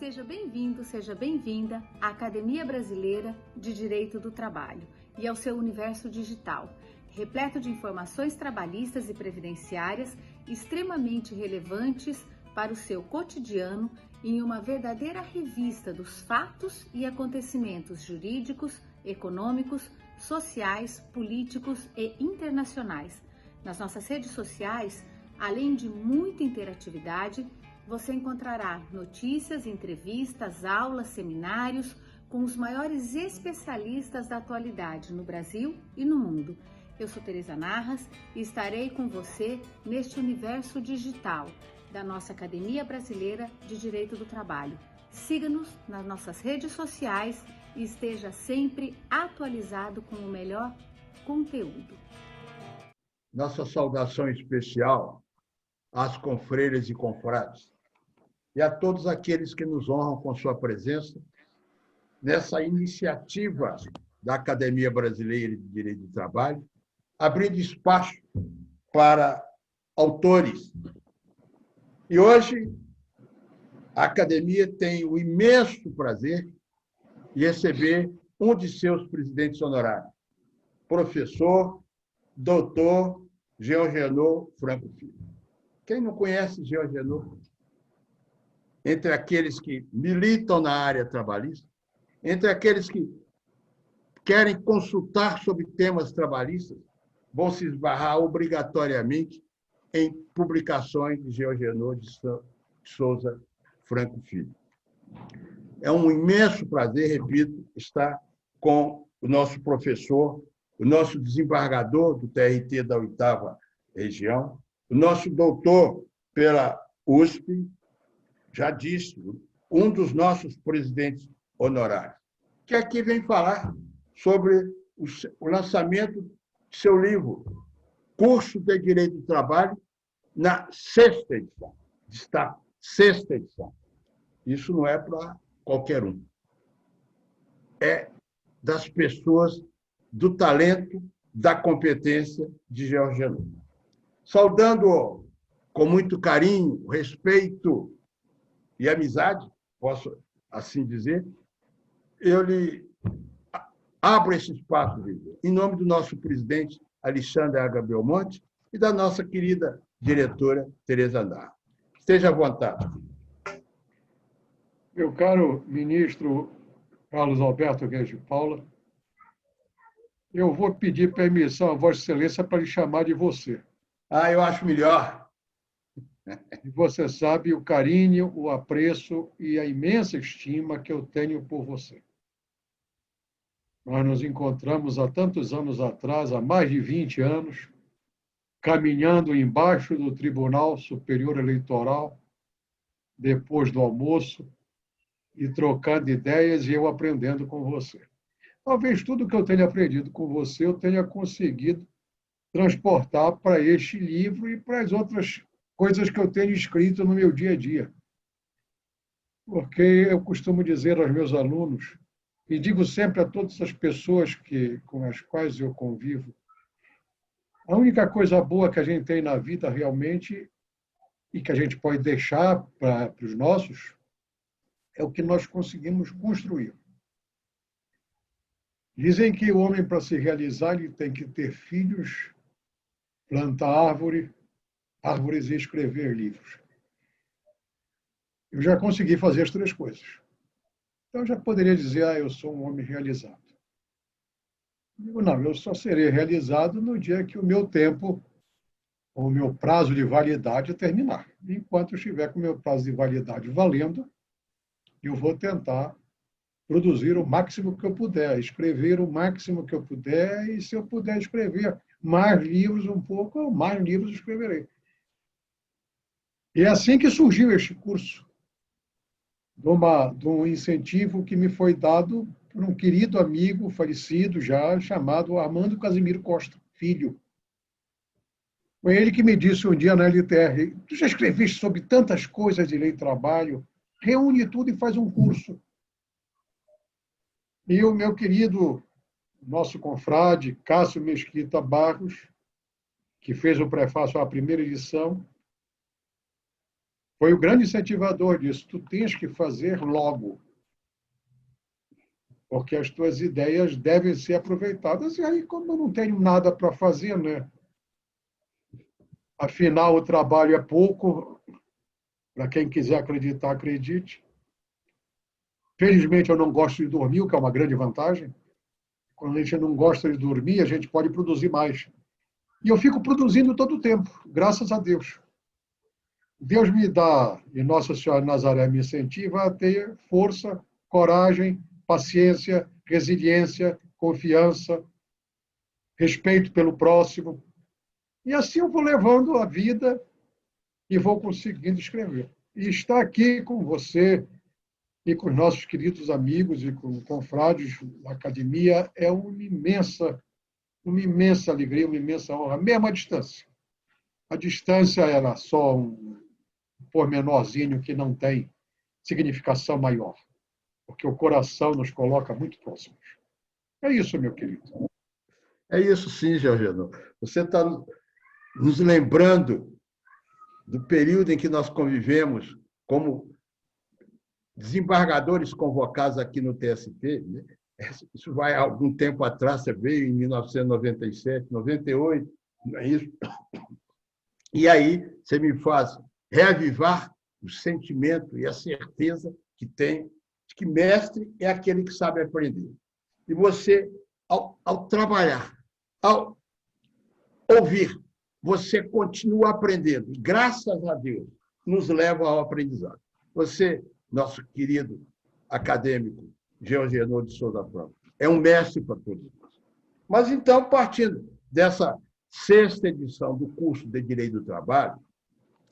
Seja bem-vindo, seja bem-vinda à Academia Brasileira de Direito do Trabalho e ao seu universo digital, repleto de informações trabalhistas e previdenciárias extremamente relevantes para o seu cotidiano em uma verdadeira revista dos fatos e acontecimentos jurídicos, econômicos, sociais, políticos e internacionais. Nas nossas redes sociais, além de muita interatividade, você encontrará notícias, entrevistas, aulas, seminários com os maiores especialistas da atualidade no Brasil e no mundo. Eu sou Tereza Narras e estarei com você neste universo digital da nossa Academia Brasileira de Direito do Trabalho. Siga-nos nas nossas redes sociais e esteja sempre atualizado com o melhor conteúdo. Nossa saudação especial às confreiras e confrades e a todos aqueles que nos honram com sua presença nessa iniciativa da Academia Brasileira de Direito do Trabalho, abrindo espaço para autores. E hoje a Academia tem o imenso prazer de receber um de seus presidentes honorários, professor, doutor Jean Genot Franco Filho. Quem não conhece Jean Genot? Entre aqueles que militam na área trabalhista, entre aqueles que querem consultar sobre temas trabalhistas, vão se esbarrar obrigatoriamente em publicações de Jean Genot de Souza Franco Filho. É um imenso prazer, repito, estar com o nosso professor, o nosso desembargador do TRT da 8ª Região, o nosso doutor pela USP, já disse, um dos nossos presidentes honorários, que aqui vem falar sobre o lançamento de seu livro, Curso de Direito do Trabalho, na 6ª edição. Está 6ª edição. Isso não é para qualquer um. É das pessoas do talento, da competência de Jean Genot. Saudando com muito carinho, respeito e amizade, posso assim dizer, eu lhe abro esse espaço, em nome do nosso presidente Alexandre H. Belmonte e da nossa querida diretora Tereza Narras. Esteja à vontade. Meu caro ministro Carlos Alberto Reis de Paula, eu vou pedir permissão a Vossa Excelência para lhe chamar de você. Eu acho melhor. E você sabe o carinho, o apreço e a imensa estima que eu tenho por você. Nós nos encontramos há tantos anos atrás, há mais de 20 anos, caminhando embaixo do Tribunal Superior Eleitoral, depois do almoço, e trocando ideias e eu aprendendo com você. Talvez tudo que eu tenha aprendido com você eu tenha conseguido transportar para este livro e para as outras coisas que eu tenho escrito no meu dia a dia. Porque eu costumo dizer aos meus alunos, e digo sempre a todas as pessoas com as quais eu convivo, a única coisa boa que a gente tem na vida realmente, e que a gente pode deixar para os nossos, é o que nós conseguimos construir. Dizem que o homem, para se realizar, ele tem que ter filhos, plantar árvores e escrever livros. Eu já consegui fazer as 3 coisas. Então, eu já poderia dizer, eu sou um homem realizado. Digo, não, eu só serei realizado no dia que o meu tempo, ou o meu prazo de validade terminar. Enquanto eu estiver com o meu prazo de validade valendo, eu vou tentar produzir o máximo que eu puder, escrever o máximo que eu puder, e se eu puder escrever mais livros um pouco, mais livros escreverei. E é assim que surgiu este curso, de um incentivo que me foi dado por um querido amigo falecido já, chamado Armando Casimiro Costa, filho. Foi ele que me disse um dia na LTR, tu já escreveste sobre tantas coisas de lei e trabalho, reúne tudo e faz um curso. E o meu querido, nosso confrade, Cássio Mesquita Barros, que fez o prefácio à primeira edição, foi o grande incentivador disso. Tu tens que fazer logo, porque as tuas ideias devem ser aproveitadas. E aí, como eu não tenho nada para fazer, né? Afinal, o trabalho é pouco. Para quem quiser acreditar, acredite. Felizmente, eu não gosto de dormir, o que é uma grande vantagem. Quando a gente não gosta de dormir, a gente pode produzir mais. E eu fico produzindo todo o tempo, graças a Deus. Deus me dá, e Nossa Senhora de Nazaré me incentiva a ter força, coragem, paciência, resiliência, confiança, respeito pelo próximo. E assim eu vou levando a vida e vou conseguindo escrever. E estar aqui com você e com os nossos queridos amigos e com confrades da academia é uma imensa alegria, uma imensa honra, mesmo à distância. A distância era só um pormenorzinho que não tem significação maior, porque o coração nos coloca muito próximos. É isso, meu querido. É isso sim, Georgiano. Você está nos lembrando do período em que nós convivemos como desembargadores convocados aqui no TST. Né? Isso vai há algum tempo atrás, você veio em 1997, 98, não é isso? E aí você me faz reavivar o sentimento e a certeza que tem de que mestre é aquele que sabe aprender. E você, ao trabalhar, ao ouvir, você continua aprendendo. E, graças a Deus, nos leva ao aprendizado. Você, nosso querido acadêmico, Georgiano de Souza Franco, é um mestre para todos nós. Mas, então, partindo dessa sexta edição do curso de Direito do Trabalho,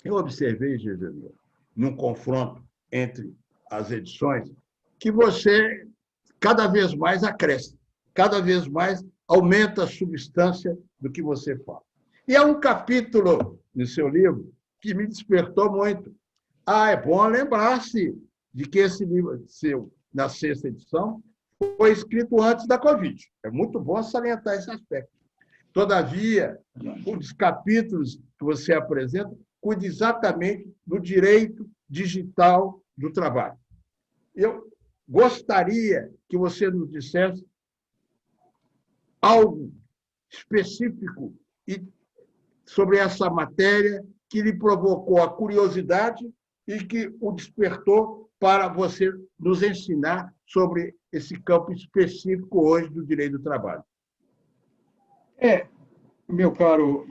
eu observei, Georgiano, num confronto entre as edições, que você cada vez mais acresce, cada vez mais aumenta a substância do que você fala. E há um capítulo no seu livro que me despertou muito. É bom lembrar-se de que esse livro seu, na sexta edição, foi escrito antes da Covid. É muito bom salientar esse aspecto. Todavia, um dos capítulos que você apresenta cuida exatamente do direito digital do trabalho. Eu gostaria que você nos dissesse algo específico sobre essa matéria que lhe provocou a curiosidade e que o despertou para você nos ensinar sobre esse campo específico hoje do direito do trabalho. Meu caro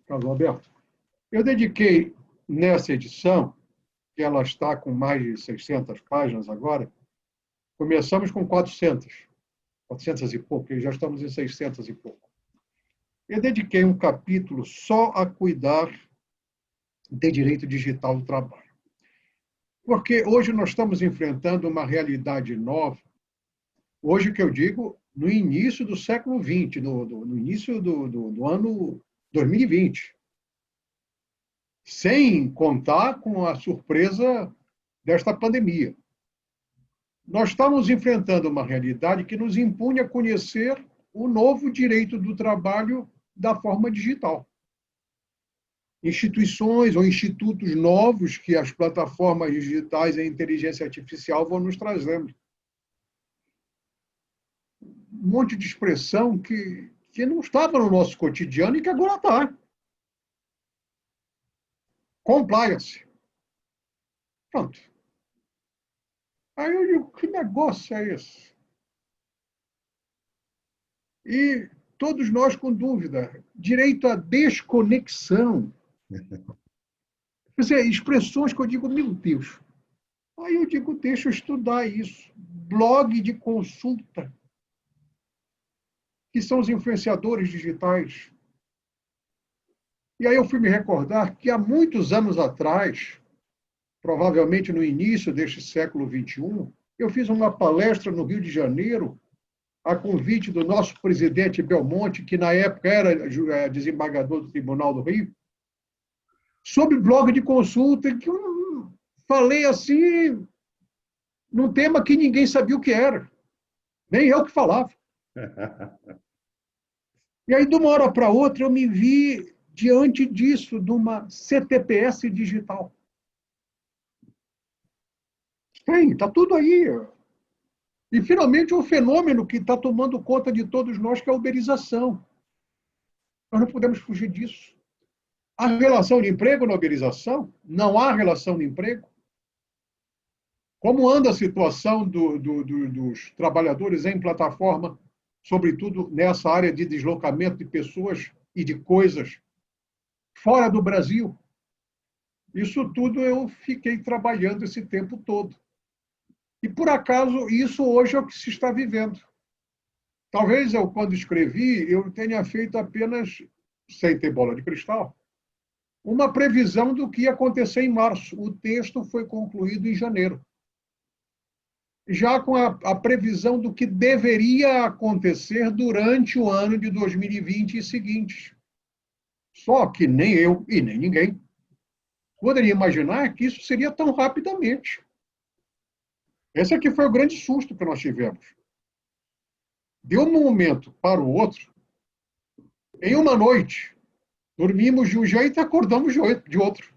Carlos Alberto, eu dediquei nessa edição, que ela está com mais de 600 páginas agora, começamos com 400 e pouco, e já estamos em 600 e pouco. Eu dediquei um capítulo só a cuidar de direito digital do trabalho. Porque hoje nós estamos enfrentando uma realidade nova, hoje que eu digo, no início do século XX, no início do ano 2020. Sem contar com a surpresa desta pandemia. Nós estamos enfrentando uma realidade que nos impunha a conhecer o novo direito do trabalho da forma digital. Instituições ou institutos novos que as plataformas digitais e a inteligência artificial vão nos trazendo. Um monte de expressão que não estava no nosso cotidiano e que agora está. Compliance. Pronto. Aí eu digo, que negócio é esse? E todos nós com dúvida. Direito à desconexão. Quer dizer, expressões que eu digo, meu Deus. Aí eu digo, deixa eu estudar isso. Blog de consulta. Que são os influenciadores digitais. E aí eu fui me recordar que há muitos anos atrás, provavelmente no início deste século XXI, eu fiz uma palestra no Rio de Janeiro, a convite do nosso presidente Belmonte, que na época era desembargador do Tribunal do Rio, sobre blog de consulta, que eu falei assim, num tema que ninguém sabia o que era, nem eu que falava. E aí, de uma hora para outra, eu me vi diante disso, de uma CTPS digital. Tem, está tudo aí. E, finalmente, um fenômeno que está tomando conta de todos nós, que é a uberização. Nós não podemos fugir disso. Há relação de emprego na uberização? Não há relação de emprego? Como anda a situação dos trabalhadores em plataforma, sobretudo nessa área de deslocamento de pessoas e de coisas fora do Brasil? Isso tudo eu fiquei trabalhando esse tempo todo. E, por acaso, isso hoje é o que se está vivendo. Talvez eu, quando escrevi, eu tenha feito apenas, sem ter bola de cristal, uma previsão do que ia acontecer em março. O texto foi concluído em janeiro, já com a previsão do que deveria acontecer durante o ano de 2020 e seguintes. Só que nem eu e nem ninguém poderia imaginar que isso seria tão rapidamente. Esse aqui foi o grande susto que nós tivemos. De um momento para o outro, em uma noite, dormimos de um jeito e acordamos de outro.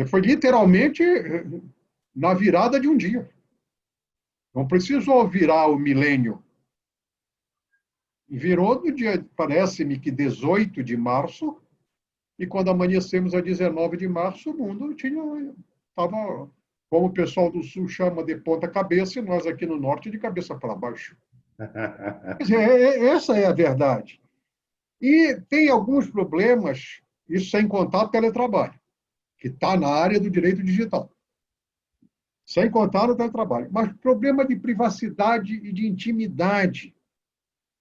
Foi literalmente na virada de um dia. Não precisou virar o milênio. Virou no dia, parece-me que 18 de março, e quando amanhecemos a 19 de março, o mundo estava, como o pessoal do Sul chama, de ponta cabeça, e nós aqui no Norte de cabeça para baixo. Quer dizer, essa é a verdade. E tem alguns problemas, isso sem contar o teletrabalho, que está na área do direito digital. Sem contar o teletrabalho. Mas problema de privacidade e de intimidade,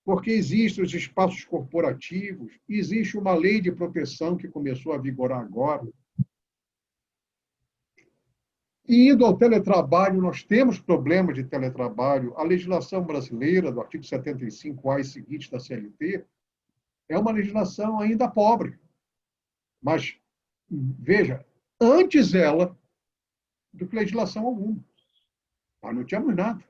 porque existem os espaços corporativos, existe uma lei de proteção que começou a vigorar agora. E indo ao teletrabalho, nós temos problemas de teletrabalho. A legislação brasileira, do artigo 75A e seguinte da CLT, é uma legislação ainda pobre. Mas, veja, antes ela do que legislação alguma. Nós não tínhamos nada.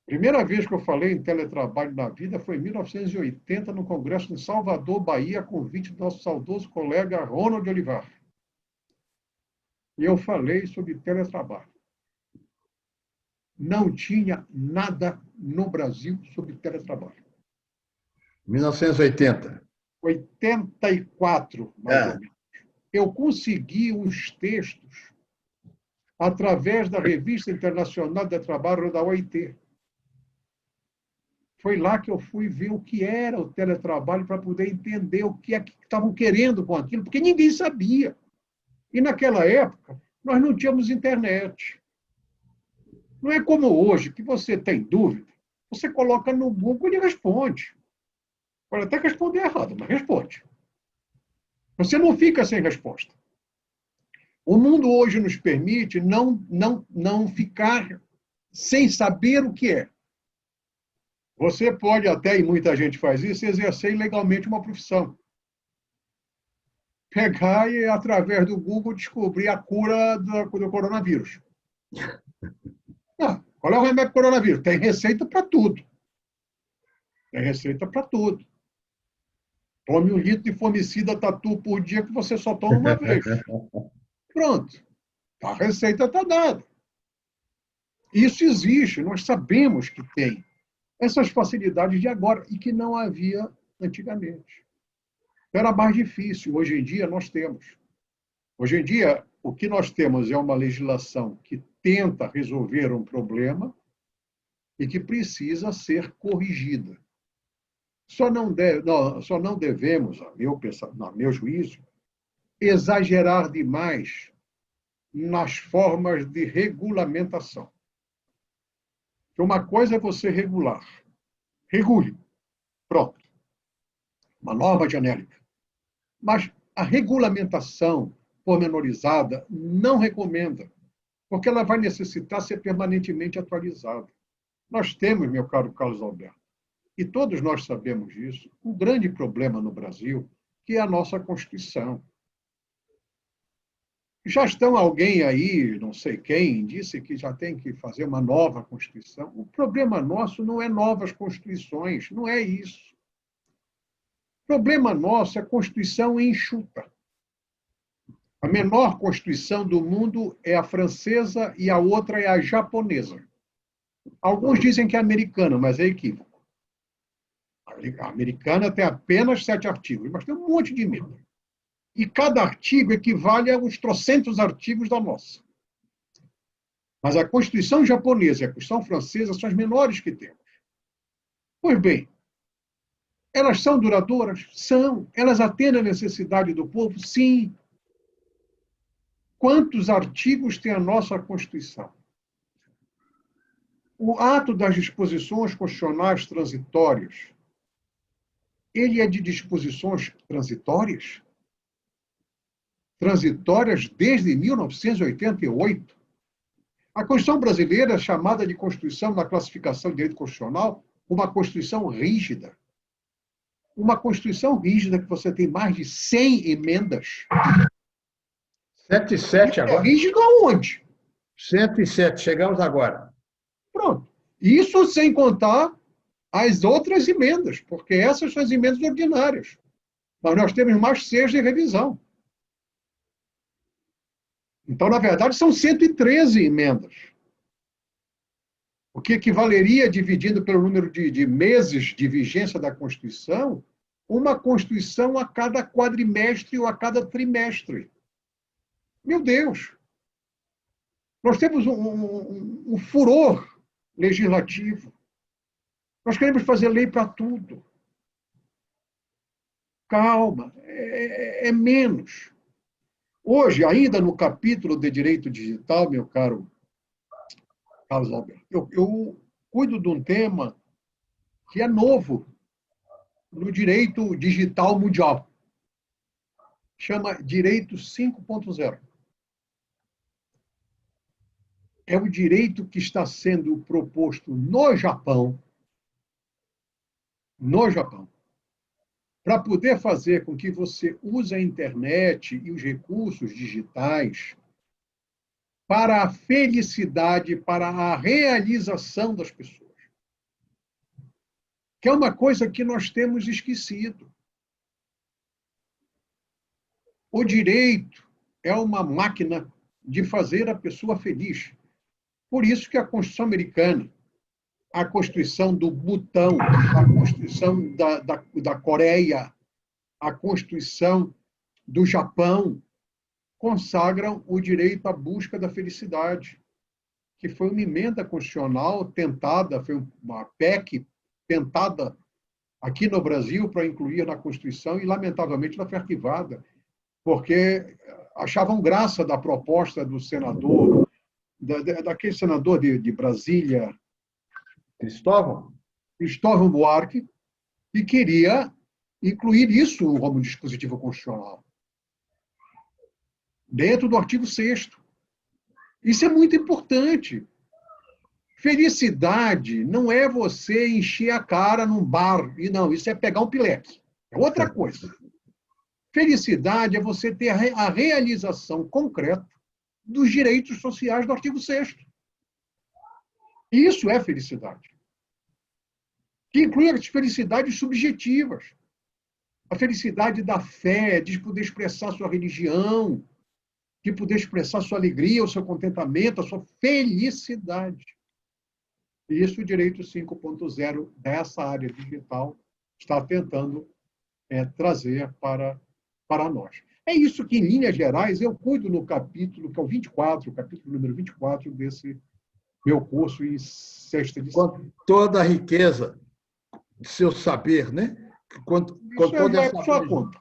Primeira vez que eu falei em teletrabalho na vida foi em 1980, no Congresso em Salvador, Bahia, a convite do nosso saudoso colega Ronald Olivar. E eu falei sobre teletrabalho. Não tinha nada no Brasil sobre teletrabalho. 1980. 84, mais ou menos. Eu consegui uns textos através da Revista Internacional de Trabalho da OIT. Foi lá que eu fui ver o que era o teletrabalho para poder entender o que é que estavam querendo com aquilo, porque ninguém sabia. E naquela época, nós não tínhamos internet. Não é como hoje, que você tem dúvida, você coloca no Google e ele responde. Pode até responder errado, mas responde. Você não fica sem resposta. O mundo hoje nos permite não ficar sem saber o que é. Você pode até, e muita gente faz isso, exercer ilegalmente uma profissão. Pegar e, através do Google, descobrir a cura do coronavírus. Qual é o remédio para o coronavírus? Tem receita para tudo. Tem receita para tudo. Tome 1 litro de fomicida tatu por dia que você só toma uma vez. Pronto. A receita está dada. Isso existe, nós sabemos que tem essas facilidades de agora e que não havia antigamente. Era mais difícil. Hoje em dia nós temos. Hoje em dia, o que nós temos é uma legislação que tenta resolver um problema e que precisa ser corrigida. Só não devemos, a meu juízo, exagerar demais nas formas de regulamentação. Uma coisa é você regular. Regule. Pronto. Uma norma genérica. Mas a regulamentação pormenorizada não recomenda, porque ela vai necessitar ser permanentemente atualizada. Nós temos, meu caro Carlos Alberto, e todos nós sabemos disso, um grande problema no Brasil, que é a nossa Constituição. Já estão alguém aí, não sei quem, disse que já tem que fazer uma nova Constituição. O problema nosso não é novas Constituições, não é isso. O problema nosso é a Constituição enxuta. A menor Constituição do mundo é a francesa e a outra é a japonesa. Alguns dizem que é americana, mas é equívoco. A americana tem apenas 7 artigos, mas tem um monte de emenda. E cada artigo equivale a uns trocentos artigos da nossa. Mas a Constituição japonesa e a Constituição francesa são as menores que temos. Pois bem, elas são duradouras? São. Elas atendem a necessidade do povo? Sim. Quantos artigos tem a nossa Constituição? O ato das disposições constitucionais transitórias, ele é de disposições transitórias? Transitórias desde 1988. A Constituição brasileira é chamada de Constituição, na classificação de direito constitucional, uma Constituição rígida. Uma Constituição rígida que você tem mais de 100 emendas. 107 agora. É rígido aonde? 107, chegamos agora. Pronto. Isso sem contar as outras emendas, porque essas são as emendas ordinárias. Mas nós temos mais 6 de revisão. Então, na verdade, são 113 emendas. O que equivaleria, dividindo pelo número de meses de vigência da Constituição, uma Constituição a cada quadrimestre ou a cada trimestre. Meu Deus! Nós temos um furor legislativo. Nós queremos fazer lei para tudo. Calma, é menos. Hoje, ainda no capítulo de Direito Digital, meu caro Carlos Alberto, eu cuido de um tema que é novo no direito digital mundial. Chama Direito 5.0. É o direito que está sendo proposto no Japão, para poder fazer com que você use a internet e os recursos digitais para a felicidade, para a realização das pessoas. Que é uma coisa que nós temos esquecido. O direito é uma máquina de fazer a pessoa feliz. Por isso que a Constituição americana, a Constituição do Butão, a Constituição da Coreia, a Constituição do Japão, consagram o direito à busca da felicidade, que foi uma emenda constitucional tentada, foi uma PEC tentada aqui no Brasil para incluir na Constituição e, lamentavelmente, ela foi arquivada, porque achavam graça da proposta do senador, daquele senador de Brasília, Cristóvão Buarque, que queria incluir isso como dispositivo constitucional, dentro do artigo 6º. Isso é muito importante. Felicidade não é você encher a cara num bar, e não, isso é pegar um pileque. É outra coisa. Felicidade é você ter a realização concreta dos direitos sociais do artigo 6º. Isso é felicidade. Que inclui as felicidades subjetivas. A felicidade da fé, de poder expressar sua religião, de poder expressar sua alegria, o seu contentamento, a sua felicidade. E isso o Direito 5.0 dessa área digital está tentando trazer para nós. É isso que, em linhas gerais, eu cuido no capítulo, que é o 24, o capítulo número 24 desse meu curso em 6ª edição. Com toda a riqueza de seu saber, né? Com toda essa sua conta.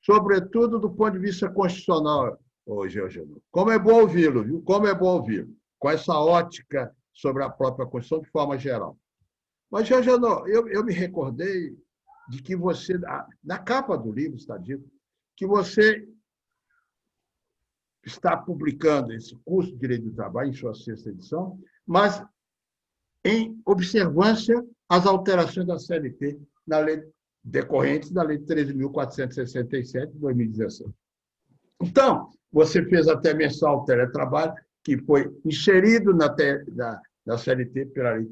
Sobretudo do ponto de vista constitucional, hoje, Eugênio. Como é bom ouvi-lo, viu? Como é bom ouvi-lo. Com essa ótica sobre a própria Constituição de forma geral. Mas, Eugênio, eu me recordei de que você, na capa do livro está dito, que você está publicando esse curso de Direito do Trabalho em sua 6ª edição, mas em observância às alterações da CLT na lei decorrentes da Lei 13.467 de 2017. Então, você fez até menção ao teletrabalho, que foi inserido na CLT pela Lei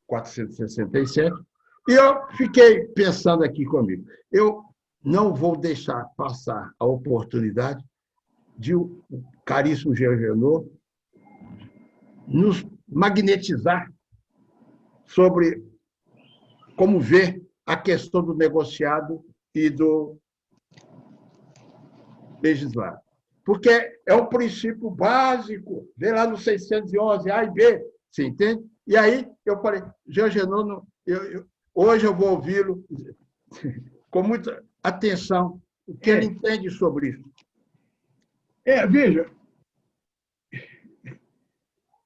13.467, e eu fiquei pensando aqui comigo. Eu não vou deixar passar a oportunidade de o caríssimo Jean Genot nos magnetizar sobre como ver a questão do negociado e do legislado. Porque é um princípio básico, vem lá no 611, A e B, você entende? E aí eu falei, Jean Genot, hoje eu vou ouvi-lo com muita atenção, o que ele entende sobre isso. Veja,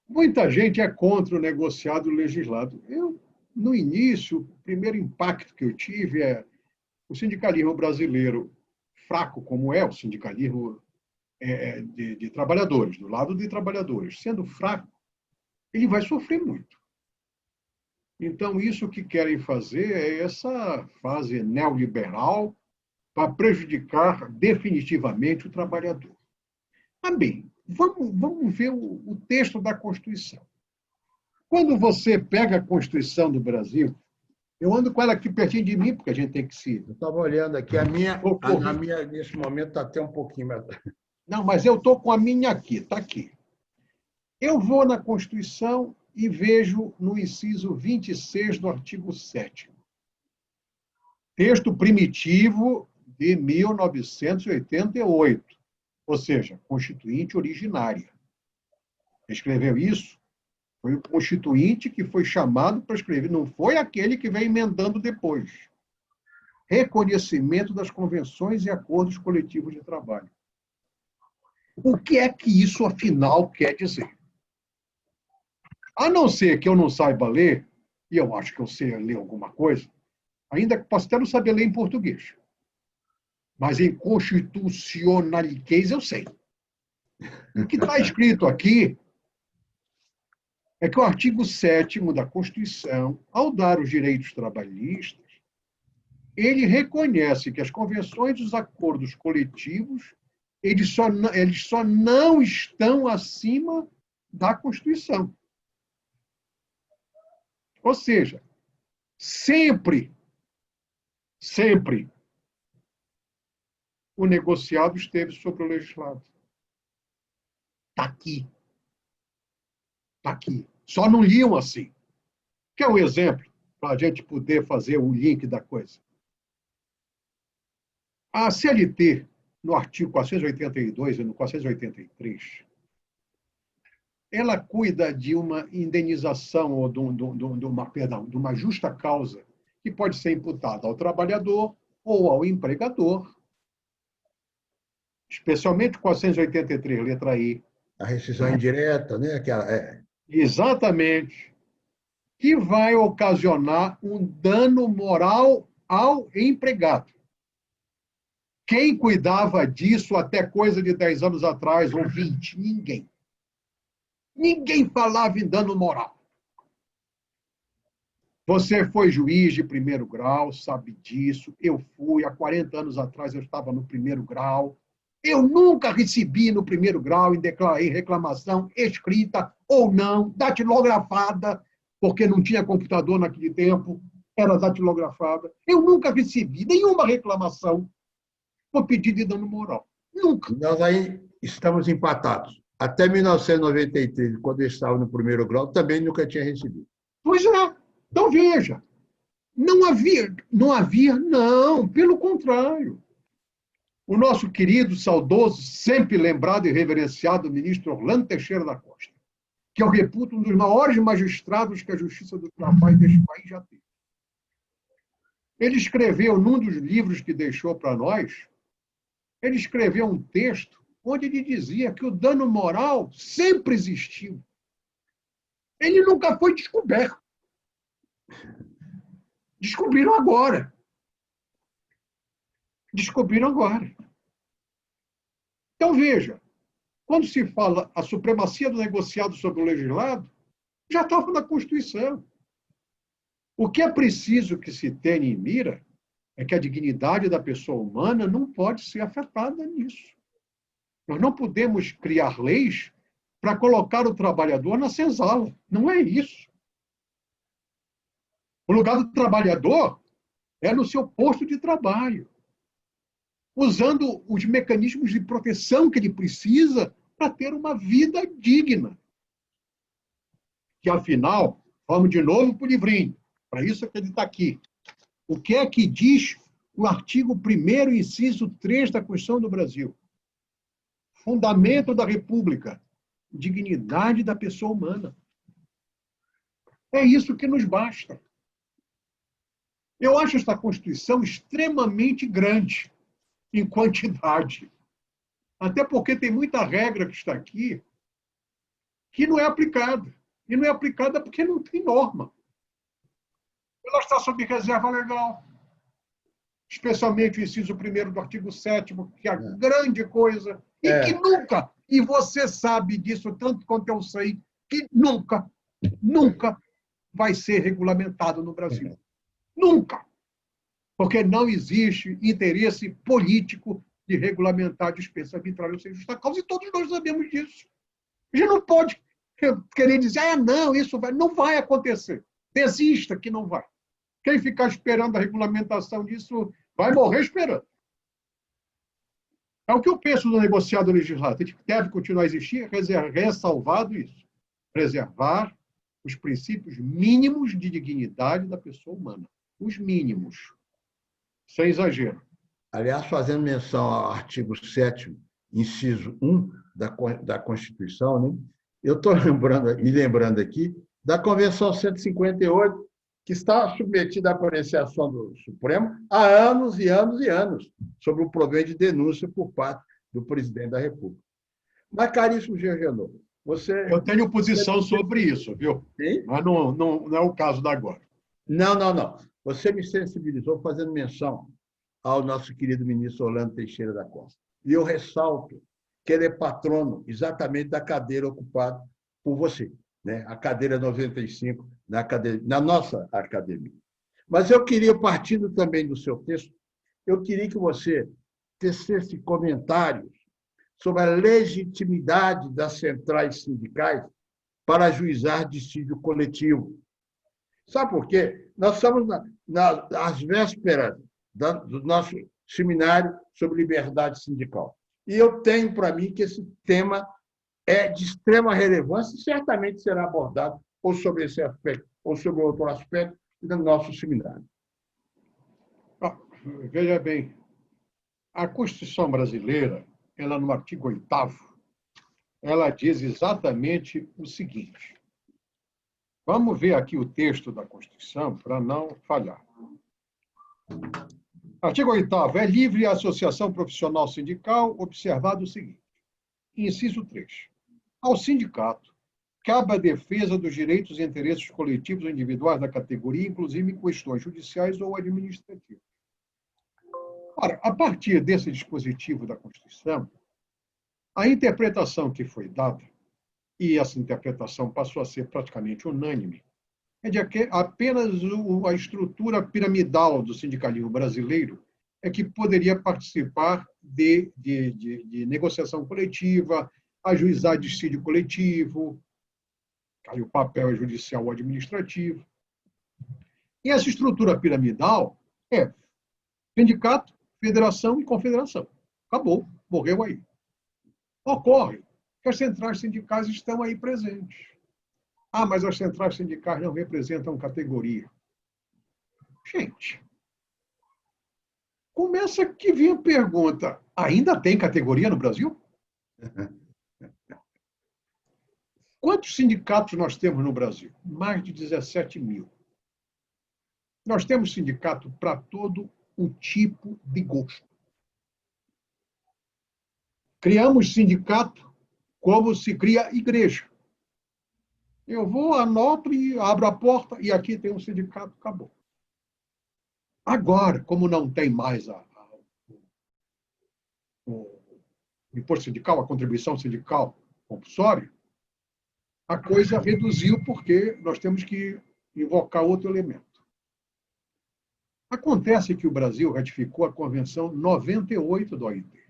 muita gente é contra o negociado e o legislado. Eu, no início, o primeiro impacto que eu tive é o sindicalismo brasileiro, fraco como é o sindicalismo de trabalhadores, do lado de trabalhadores, sendo fraco, ele vai sofrer muito. Então, isso que querem fazer é essa fase neoliberal para prejudicar definitivamente o trabalhador. Mas, bem, vamos ver o texto da Constituição. Quando você pega a Constituição do Brasil, eu ando com ela aqui pertinho de mim, porque a gente tem que se... Eu estava olhando aqui, a minha, nesse momento, está até um pouquinho mais... Não, mas eu estou com a minha aqui, está aqui. Eu vou na Constituição e vejo no inciso 26 do artigo 7º. Texto primitivo de 1988, ou seja, Constituinte originária. Escreveu isso? Foi o Constituinte que foi chamado para escrever, não foi aquele que vem emendando depois. Reconhecimento das convenções e acordos coletivos de trabalho. O que é que isso, afinal, quer dizer? A não ser que eu não saiba ler, e eu acho que eu sei ler alguma coisa, ainda que posso até não saber ler em português. Mas em constitucionaliquez eu sei. O que está escrito aqui é que o artigo 7º da Constituição, ao dar os direitos trabalhistas, ele reconhece que as convenções e os acordos coletivos eles só não estão acima da Constituição. Ou seja, sempre o negociado esteve sobre o legislado. Está aqui. Está aqui. Só não liam assim. Quer um exemplo para a gente poder fazer o link da coisa? A CLT, no artigo 482 e no 483, ela cuida de uma indenização ou de uma justa causa que pode ser imputada ao trabalhador ou ao empregador, especialmente 483, letra I. A rescisão indireta, né? Exatamente. Que vai ocasionar um dano moral ao empregado. Quem cuidava disso até coisa de 10 anos atrás, ou 20? Ninguém. Ninguém falava em dano moral. Você foi juiz de primeiro grau, sabe disso. Eu fui, há 40 anos atrás eu estava no primeiro grau. Eu nunca recebi no primeiro grau em reclamação escrita ou não, datilografada, porque não tinha computador naquele tempo, era datilografada. Eu nunca recebi nenhuma reclamação por pedido de dano moral. Nunca. Nós aí estamos empatados. Até 1993, quando eu estava no primeiro grau, também nunca tinha recebido. Pois é. Então, veja. Não havia, não. Pelo contrário. O nosso querido, saudoso, sempre lembrado e reverenciado ministro Orlando Teixeira da Costa, que eu reputo um dos maiores magistrados que a Justiça do Trabalho deste país já teve. Ele escreveu, num dos livros que deixou para nós, ele escreveu um texto onde ele dizia que o dano moral sempre existiu. Ele nunca foi descoberto. Descobriram agora. Então, veja, quando se fala a supremacia do negociado sobre o legislado, já estava na Constituição. O que é preciso que se tenha em mira é que a dignidade da pessoa humana não pode ser afetada nisso. Nós não podemos criar leis para colocar o trabalhador na senzala. Não é isso. O lugar do trabalhador é no seu posto de trabalho. usando os mecanismos de proteção que ele precisa para ter uma vida digna. Que, afinal, vamos de novo para o livrinho, para isso que ele está aqui. O que é que diz o artigo 1º, inciso 3 da Constituição do Brasil? Fundamento da República, dignidade da pessoa humana. É isso que nos basta. Eu acho esta Constituição extremamente grande em quantidade. Até porque tem muita regra que está aqui que não é aplicada. E não é aplicada porque não tem norma. Ela está sob reserva legal. Especialmente o inciso 1º do artigo 7º, que é a grande coisa, e que nunca, e você sabe disso tanto quanto eu sei, que nunca vai ser regulamentado no Brasil. Nunca. Porque não existe interesse político de regulamentar a dispensa arbitrária sem justa causa, e todos nós sabemos disso. A gente não pode querer dizer, não, isso não vai acontecer. Desista que não vai. Quem ficar esperando a regulamentação disso vai morrer esperando. É o que eu penso do negociado legislativo, que deve continuar a existir, ressalvado isso. Preservar os princípios mínimos de dignidade da pessoa humana. Os mínimos. Sem exagero. Aliás, fazendo menção ao artigo 7º, inciso 1 da Constituição, né? Eu estou me lembrando aqui da Convenção 158, que está submetida à apreciação do Supremo há anos e anos e anos, sobre o provimento de denúncia por parte do presidente da República. Mas, caríssimo Jean Genot, você... Eu tenho posição sobre isso, viu? Sim? Mas não é o caso da agora. Não. Você me sensibilizou fazendo menção ao nosso querido ministro Orlando Teixeira da Costa. E eu ressalto que ele é patrono exatamente da cadeira ocupada por você, né? A cadeira 95 na nossa academia. Mas eu queria, partindo também do seu texto, eu queria que você tecesse comentários sobre a legitimidade das centrais sindicais para ajuizar dissídio coletivo. Sabe por quê? Nós estamos às vésperas do nosso seminário sobre liberdade sindical. E eu tenho para mim que esse tema é de extrema relevância e certamente será abordado ou sobre esse aspecto ou sobre outro aspecto no nosso seminário. Veja bem, a Constituição brasileira, ela no artigo 8º, ela diz exatamente o seguinte. Vamos ver aqui o texto da Constituição para não falhar. Artigo 8º. É livre a associação profissional sindical, observado o seguinte. Inciso 3. Ao sindicato, cabe a defesa dos direitos e interesses coletivos ou individuais da categoria, inclusive em questões judiciais ou administrativas. Ora, a partir desse dispositivo da Constituição, a interpretação que foi dada, e essa interpretação passou a ser praticamente unânime, é de que apenas a estrutura piramidal do sindicalismo brasileiro é que poderia participar de negociação coletiva, ajuizar dissídio coletivo, aí o papel é judicial ou administrativo. E essa estrutura piramidal é sindicato, federação e confederação. Acabou, morreu aí. Ocorre que as centrais sindicais estão aí presentes. Mas as centrais sindicais não representam categoria. Gente, começa que vem a pergunta, ainda tem categoria no Brasil? Quantos sindicatos nós temos no Brasil? Mais de 17 mil. Nós temos sindicato para todo o tipo de gosto. Criamos sindicato como se cria igreja. Eu vou, anoto e abro a porta e aqui tem um sindicato, acabou. Agora, como não tem mais o imposto sindical, a contribuição sindical compulsória, a coisa reduziu porque nós temos que invocar outro elemento. Acontece que o Brasil ratificou a Convenção 98 da OIT.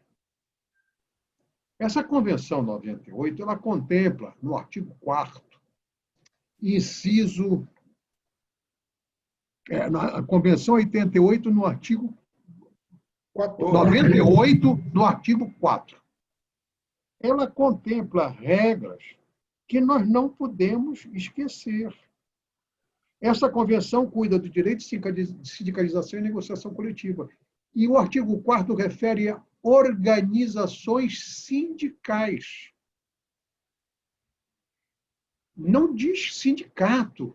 Essa Convenção 98, ela contempla, no artigo 4º, inciso... na Convenção 88, no artigo 98, no artigo 4. Ela contempla regras que nós não podemos esquecer. Essa convenção cuida do direito de sindicalização e negociação coletiva. E o artigo 4º refere a organizações sindicais. Não diz sindicato.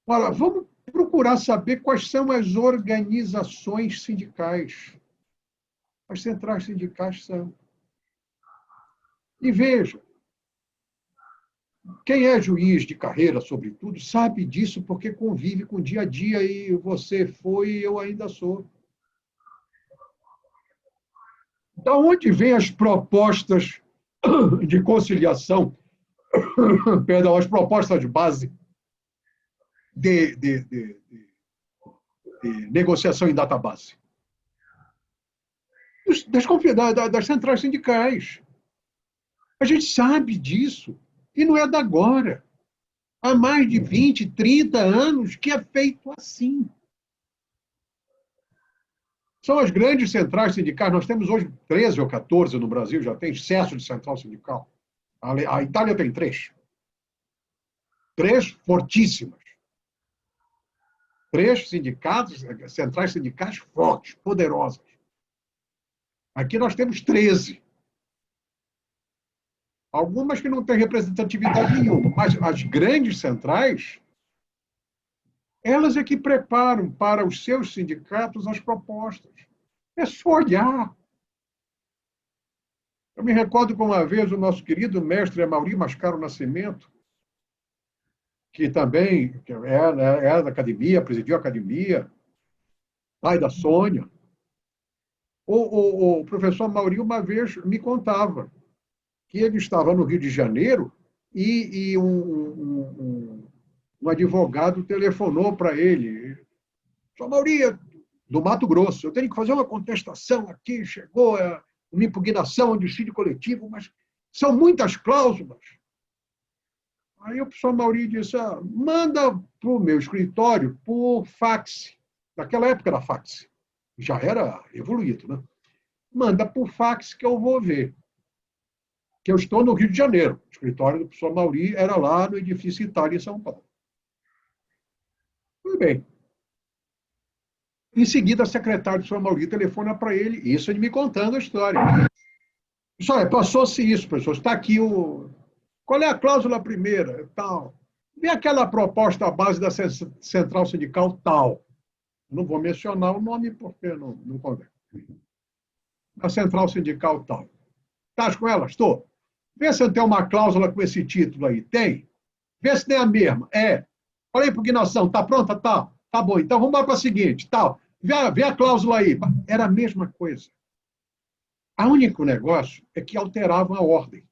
Olha, vamos procurar saber quais são as organizações sindicais. As centrais sindicais são. E veja, quem é juiz de carreira, sobretudo, sabe disso porque convive com o dia a dia e você foi e eu ainda sou. Da onde vêm as propostas de conciliação, perdão, as propostas de base de negociação em database? Das centrais sindicais. A gente sabe disso. E não é da agora. Há mais de 20, 30 anos que é feito assim. São as grandes centrais sindicais. Nós temos hoje 13 ou 14 no Brasil, já tem excesso de central sindical. A Itália tem 3. 3 fortíssimas. 3 sindicatos, centrais sindicais fortes, poderosas. Aqui nós temos 13. Algumas que não têm representatividade nenhuma, mas as grandes centrais, elas é que preparam para os seus sindicatos as propostas. É só olhar. Eu me recordo que uma vez o nosso querido mestre Amaury Mascaro Nascimento, que também é da academia, presidiu a academia, pai da Sônia, o professor Amaury uma vez me contava que ele estava no Rio de Janeiro e um advogado telefonou para ele. Sr. Amaury, do Mato Grosso, eu tenho que fazer uma contestação aqui, chegou uma impugnação de dissídio coletivo, mas são muitas cláusulas. Aí o professor Amaury disse, manda para o meu escritório por fax. Naquela época era fax. Já era evoluído, né? Manda por fax que eu vou ver. Que eu estou no Rio de Janeiro. O escritório do professor Amaury era lá no edifício Itália, em São Paulo. Tudo bem. Em seguida, a secretária do professor Amaury telefona para ele, isso ele me contando a história. Olha, passou-se isso, professor, está aqui o... Qual é a cláusula primeira? Tal. Vê aquela proposta à base da central sindical tal. Não vou mencionar o nome porque não convém. A central sindical tal. Estás com ela? Estou. Vê se tem uma cláusula com esse título aí. Tem? Vê se tem a mesma. É. Qual é a impugnação? Está pronta? Tá. Tá bom. Então vamos lá para a seguinte. Tal. Vê a cláusula aí. Era a mesma coisa. O único negócio é que alteravam a ordem.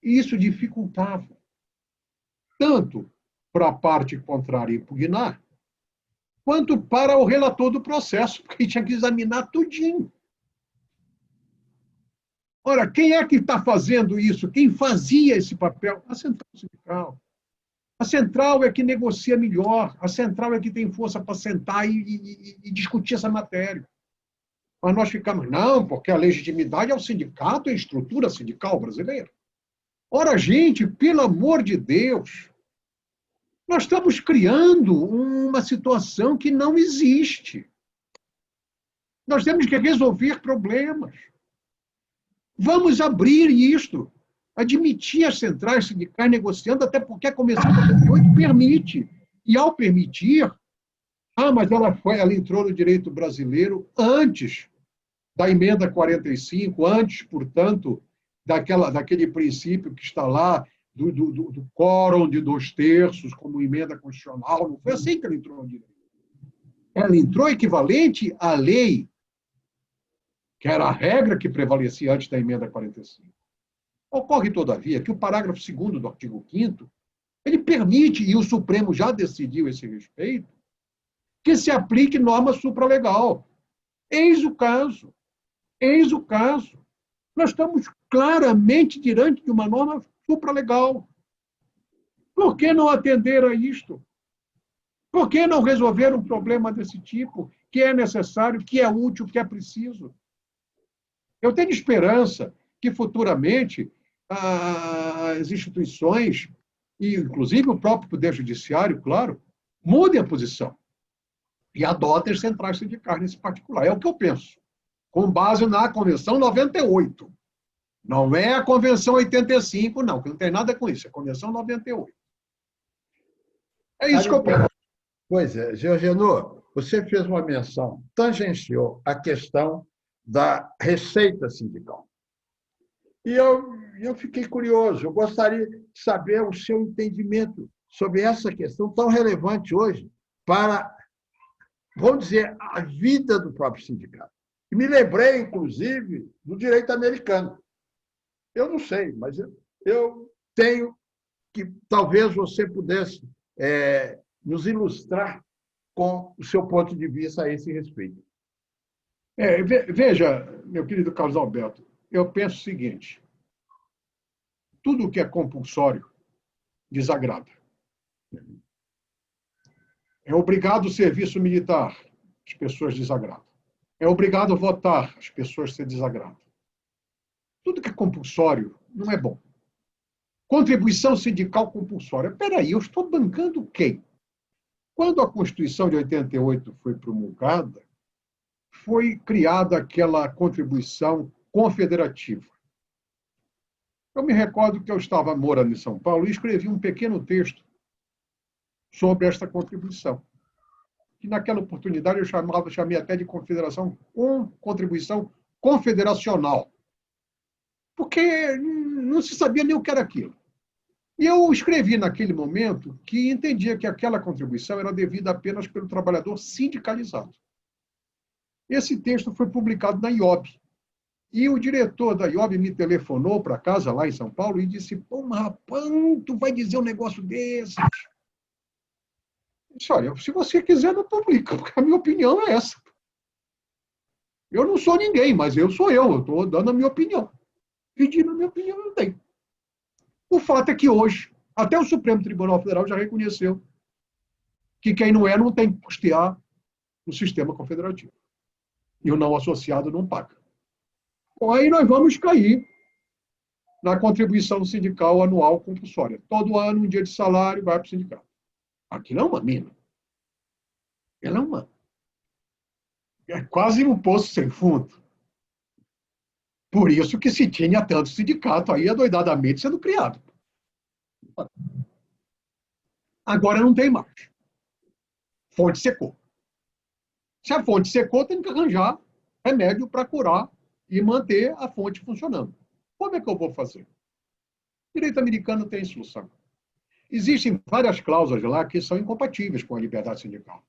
E isso dificultava. Tanto para a parte contrária impugnar, quanto para o relator do processo, porque tinha que examinar tudinho. Ora, quem é que está fazendo isso? Quem fazia esse papel? A central sindical. A central é que negocia melhor. A central é que tem força para sentar e discutir essa matéria. Mas nós ficamos, não, porque a legitimidade é o sindicato e a estrutura sindical brasileira. Ora, gente, pelo amor de Deus, nós estamos criando uma situação que não existe. Nós temos que resolver problemas. Vamos abrir isto, admitir as centrais sindicais negociando, até porque a Convenção de 98 permite. E, ao permitir, mas ela entrou no direito brasileiro antes da emenda 45, antes, portanto, daquele princípio que está lá, do quórum de 2/3 como emenda constitucional. Não foi assim que ela entrou no direito. Ela entrou equivalente à lei, que era a regra que prevalecia antes da emenda 45. Ocorre, todavia, que o parágrafo 2º do artigo 5º, ele permite, e o Supremo já decidiu esse respeito, que se aplique norma supralegal. Eis o caso. Eis o caso. Nós estamos claramente diante de uma norma supralegal. Por que não atender a isto? Por que não resolver um problema desse tipo, que é necessário, que é útil, que é preciso? Eu tenho esperança que futuramente as instituições, e inclusive o próprio Poder Judiciário, claro, mudem a posição e adotem centrais sindicais nesse particular. É o que eu penso, com base na Convenção 98. Não é a Convenção 85, não, que não tem nada com isso, é a Convenção 98. É isso que eu penso. Pois é, Georgiano, você fez uma menção, tangenciou a questão da receita sindical. E eu fiquei curioso, eu gostaria de saber o seu entendimento sobre essa questão tão relevante hoje para, vamos dizer, a vida do próprio sindicato. E me lembrei, inclusive, do direito americano. Eu não sei, mas eu tenho que talvez você pudesse nos ilustrar com o seu ponto de vista a esse respeito. Veja, meu querido Carlos Alberto, eu penso o seguinte: tudo que é compulsório desagrada. É obrigado o serviço militar, as pessoas desagradam. É obrigado votar, as pessoas se desagradam. Tudo que é compulsório não é bom. Contribuição sindical compulsória. Espera aí, eu estou bancando quem? Quando a Constituição de 88 foi promulgada, foi criada aquela contribuição confederativa. Eu me recordo que eu estava morando em São Paulo e escrevi um pequeno texto sobre esta contribuição. Que naquela oportunidade eu chamei até de contribuição confederacional. Porque não se sabia nem o que era aquilo. E eu escrevi naquele momento que entendia que aquela contribuição era devida apenas pelo trabalhador sindicalizado. Esse texto foi publicado na IOB. E o diretor da IOB me telefonou para casa lá em São Paulo e disse: pô, mas rapaz, tu vai dizer um negócio desses? Eu disse: olha, se você quiser, não publica, porque a minha opinião é essa. Eu não sou ninguém, mas eu estou dando a minha opinião. Pedindo a minha opinião, não tem. O fato é que hoje, até o Supremo Tribunal Federal já reconheceu que quem não é não tem que custear o sistema confederativo. E o não associado não paga. Bom, aí nós vamos cair na contribuição sindical anual compulsória. Todo ano, um dia de salário vai para o sindicato. Aquilo é uma mina. Ela é quase um poço sem fundo. Por isso que se tinha tanto sindicato aí adoidadamente sendo criado. Agora não tem mais. Fonte secou. Se a fonte secou, tem que arranjar remédio para curar e manter a fonte funcionando. Como é que eu vou fazer? O direito americano tem solução. Existem várias cláusulas lá que são incompatíveis com a liberdade sindical.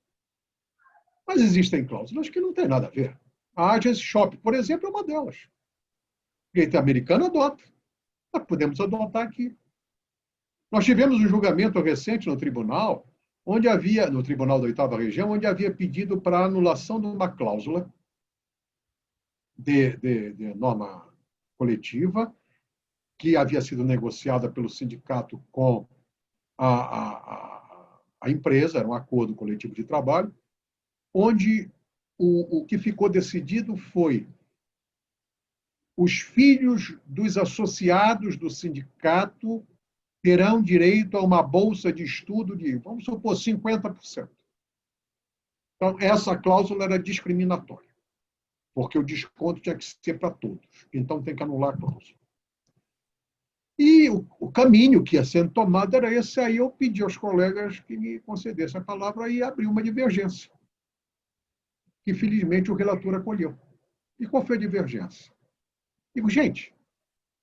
Mas existem cláusulas que não têm nada a ver. A agency shop, por exemplo, é uma delas. O direito americano adota. Nós podemos adotar aqui. Nós tivemos um julgamento recente no tribunal, no Tribunal da 8ª Região, onde havia pedido para anulação de uma cláusula de norma coletiva, que havia sido negociada pelo sindicato com a empresa, era um acordo coletivo de trabalho, onde o que ficou decidido foi: os filhos dos associados do sindicato terão direito a uma bolsa de estudo de, vamos supor, 50%. Então, essa cláusula era discriminatória, porque o desconto tinha que ser para todos. Então, tem que anular a cláusula. E o caminho que ia sendo tomado era esse. Aí eu pedi aos colegas que me concedessem a palavra e abri uma divergência, que felizmente o relator acolheu. E qual foi a divergência? Digo, gente,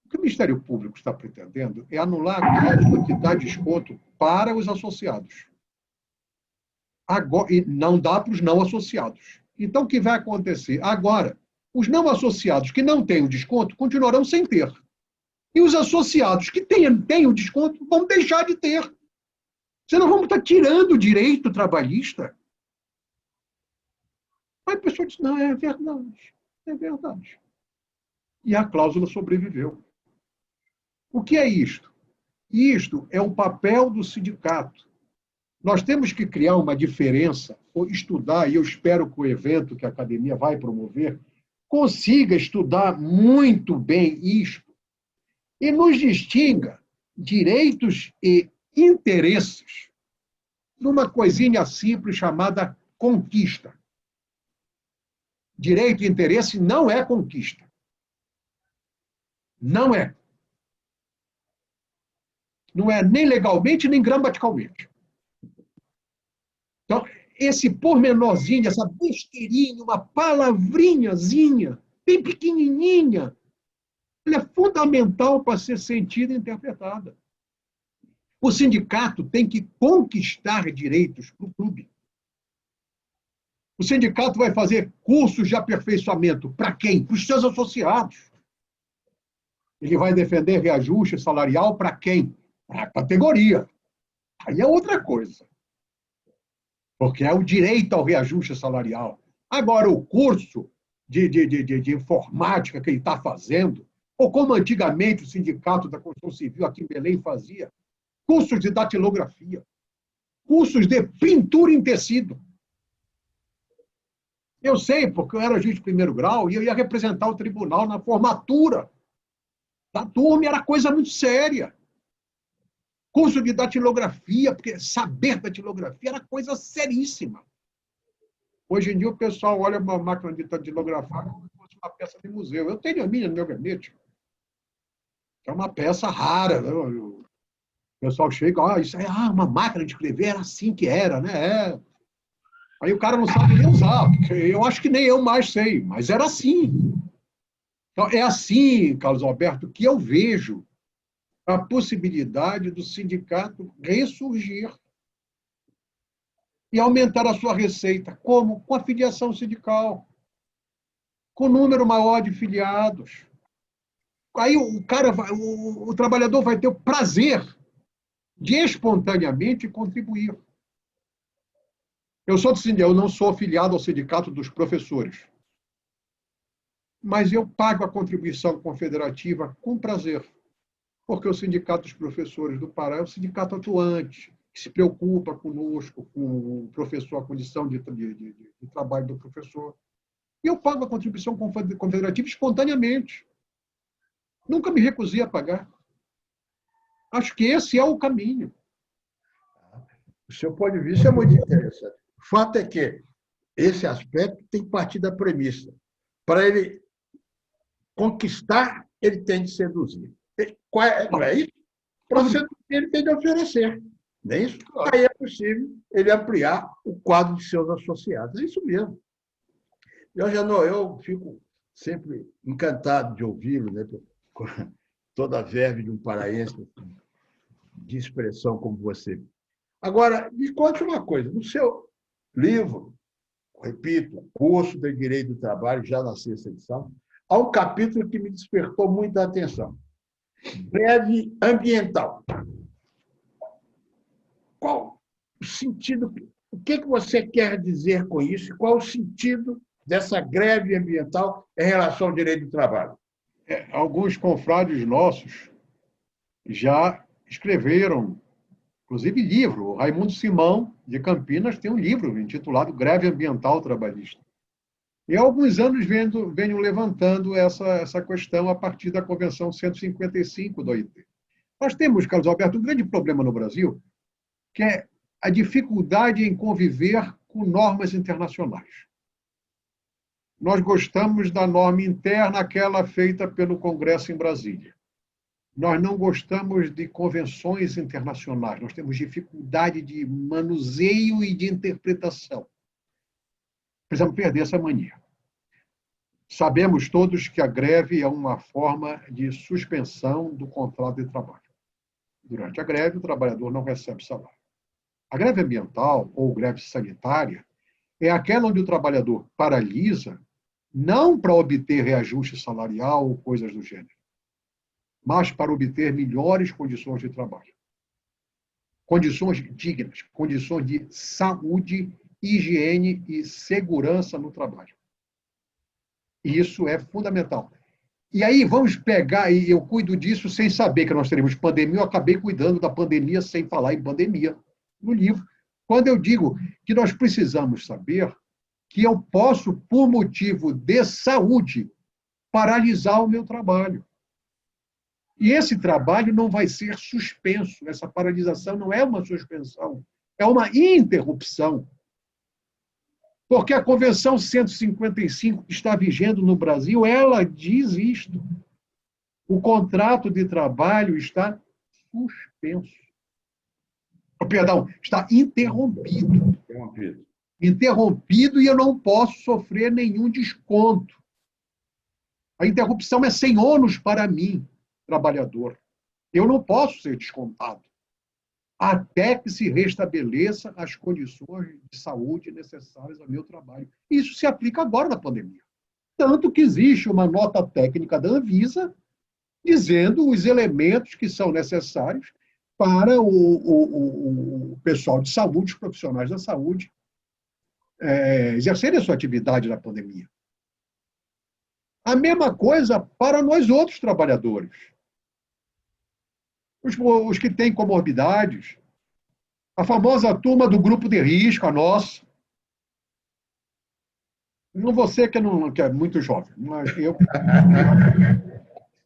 o que o Ministério Público está pretendendo é anular a cláusula que dá desconto para os associados. Agora, e não dá para os não associados. Então, o que vai acontecer? Agora, os não associados que não têm o desconto continuarão sem ter. E os associados que têm o desconto vão deixar de ter. Senão vamos estar tirando o direito trabalhista. Aí a pessoa disse: não, é verdade. É verdade. E a cláusula sobreviveu. O que é isto? Isto é o papel do sindicato Nós temos que criar uma diferença, ou estudar, e eu espero que o evento que a academia vai promover consiga estudar muito bem isso e nos distinga direitos e interesses numa coisinha simples chamada conquista. Direito e interesse não é conquista. Não é. Não é nem legalmente, nem gramaticalmente. Então, esse pormenorzinho, essa besteirinha, uma palavrinhazinha, bem pequenininha, ela é fundamental para ser sentida e interpretada. O sindicato tem que conquistar direitos para o clube. O sindicato vai fazer cursos de aperfeiçoamento. Para quem? Para os seus associados. Ele vai defender reajuste salarial para quem? Para a categoria. Aí é outra coisa. Porque é o direito ao reajuste salarial. Agora, o curso de informática que ele está fazendo, ou como antigamente o Sindicato da Construção Civil aqui em Belém fazia, cursos de datilografia, cursos de pintura em tecido. Eu sei, porque eu era juiz de primeiro grau e eu ia representar o tribunal na formatura da turma, e era coisa muito séria. Curso de datilografia, porque saber datilografia era coisa seríssima. Hoje em dia o pessoal olha uma máquina de datilografar como se fosse uma peça de museu. Eu tenho a minha no meu gabinete. É uma peça rara. Né? O pessoal chega, isso é uma máquina de escrever, era assim que era, né? Aí o cara não sabe nem usar, porque eu acho que nem eu mais sei, mas era assim. Então, é assim, Carlos Alberto, que eu vejo a possibilidade do sindicato ressurgir e aumentar a sua receita. Como? Com a filiação sindical, com número maior de filiados. Aí o trabalhador vai ter o prazer de espontaneamente contribuir. Eu não sou afiliado ao Sindicato dos Professores, mas eu pago a contribuição confederativa com prazer, porque o Sindicato dos Professores do Pará é um sindicato atuante, que se preocupa conosco, com o professor, a condição de trabalho do professor. E eu pago a contribuição confederativa espontaneamente. Nunca me recusei a pagar. Acho que esse é o caminho. O seu ponto de vista é muito interessante. O fato é que esse aspecto tem que partir da premissa. Para ele conquistar, ele tem de seduzir. Não é isso? Para seduzir, ele tem de oferecer. Não é isso? Aí é possível ele ampliar o quadro de seus associados. É isso mesmo. Eu fico sempre encantado de ouvi-lo, né? Com toda a verve de um paraense de expressão como você. Agora, me conte uma coisa. No seu livro, repito, Curso de Direito do Trabalho, já na 6ª edição, há um capítulo que me despertou muita atenção. Greve ambiental. Qual o sentido? O que você quer dizer com isso? Qual o sentido dessa greve ambiental em relação ao direito do trabalho? Alguns confrades nossos já escreveram, inclusive livro. O Raimundo Simão, de Campinas, tem um livro intitulado Greve Ambiental Trabalhista. E há alguns anos venho levantando essa questão a partir da Convenção 155 da OIT. Nós temos, Carlos Alberto, um grande problema no Brasil, que é a dificuldade em conviver com normas internacionais. Nós gostamos da norma interna, aquela feita pelo Congresso em Brasília. Nós não gostamos de convenções internacionais, nós temos dificuldade de manuseio e de interpretação. Precisamos perder essa mania. Sabemos todos que a greve é uma forma de suspensão do contrato de trabalho. Durante a greve, o trabalhador não recebe salário. A greve ambiental ou greve sanitária é aquela onde o trabalhador paralisa, não para obter reajuste salarial ou coisas do gênero, mas para obter melhores condições de trabalho. Condições dignas, condições de saúde, higiene e segurança no trabalho. Isso é fundamental. E aí vamos pegar, e eu cuido disso sem saber que nós teremos pandemia, eu acabei cuidando da pandemia sem falar em pandemia no livro, quando eu digo que nós precisamos saber que eu posso, por motivo de saúde, paralisar o meu trabalho. E esse trabalho não vai ser suspenso. Essa paralisação não é uma suspensão, é uma interrupção. Porque a Convenção 155 que está vigendo no Brasil, ela diz isto. O contrato de trabalho está suspenso. Perdão, está interrompido. Interrompido e eu não posso sofrer nenhum desconto. A interrupção é sem ônus para mim, trabalhador. Eu não posso ser descontado até que se restabeleça as condições de saúde necessárias ao meu trabalho. Isso se aplica agora na pandemia. Tanto que existe uma nota técnica da Anvisa dizendo os elementos que são necessários para o pessoal de saúde, os profissionais da saúde, exercerem a sua atividade na pandemia. A mesma coisa para nós outros trabalhadores. Os que têm comorbidades, a famosa turma do grupo de risco, a nossa. Não você que é muito jovem, mas eu...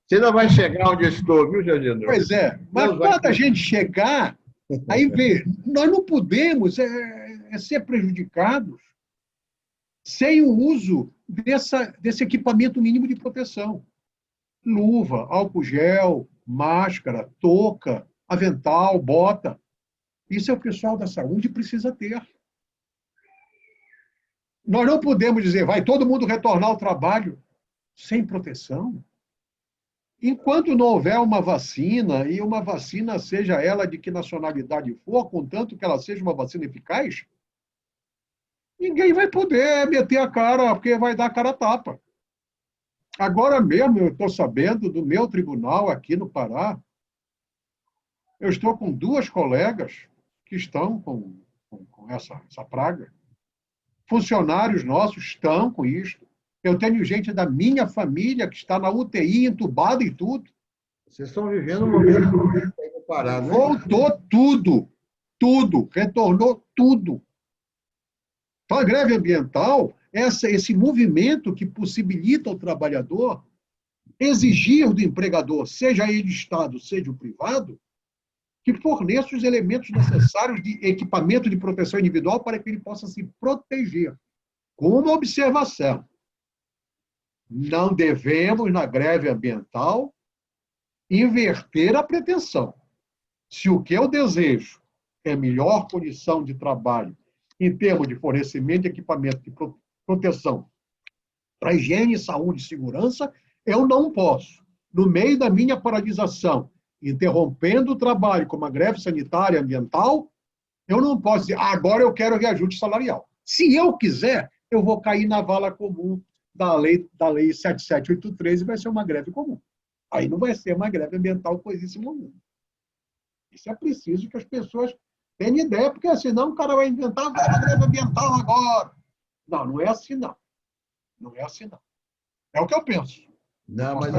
Você ainda vai chegar onde eu estou, viu, Jardim? Pois é, mas quando a gente chegar, aí vê, nós não podemos ser prejudicados sem o uso desse equipamento mínimo de proteção. Luva, álcool gel, máscara, touca, avental, bota. Isso é o pessoal da saúde precisa ter. Nós não podemos dizer, vai todo mundo retornar ao trabalho sem proteção. Enquanto não houver uma vacina, e uma vacina, seja ela de que nacionalidade for, contanto que ela seja uma vacina eficaz, ninguém vai poder meter a cara, porque vai dar cara a tapa. Agora mesmo eu estou sabendo do meu tribunal aqui no Pará, eu estou com 2 colegas que estão com essa praga. Funcionários nossos estão com isto. Eu tenho gente da minha família que está na UTI, entubada e tudo. Vocês estão vivendo um momento aí no Pará, né? Voltou tudo, retornou tudo. Então, a greve ambiental, esse movimento que possibilita ao trabalhador exigir do empregador, seja ele Estado, seja o privado, que forneça os elementos necessários de equipamento de proteção individual para que ele possa se proteger. Com uma observação. Não devemos, na greve ambiental, inverter a pretensão. Se o que eu desejo é melhor condição de trabalho em termos de fornecimento de equipamento de proteção para higiene, saúde e segurança, eu não posso, no meio da minha paralisação, interrompendo o trabalho com uma greve sanitária ambiental, eu não posso dizer, agora eu quero reajuste salarial. Se eu quiser, eu vou cair na vala comum da lei 7783 e vai ser uma greve comum. Aí não vai ser uma greve ambiental coisíssima nenhuma. Isso é preciso que as pessoas tenham ideia, porque senão o cara vai inventar uma greve ambiental agora. Não, não é assim não. Não é assim não. É o que eu penso. Não, mas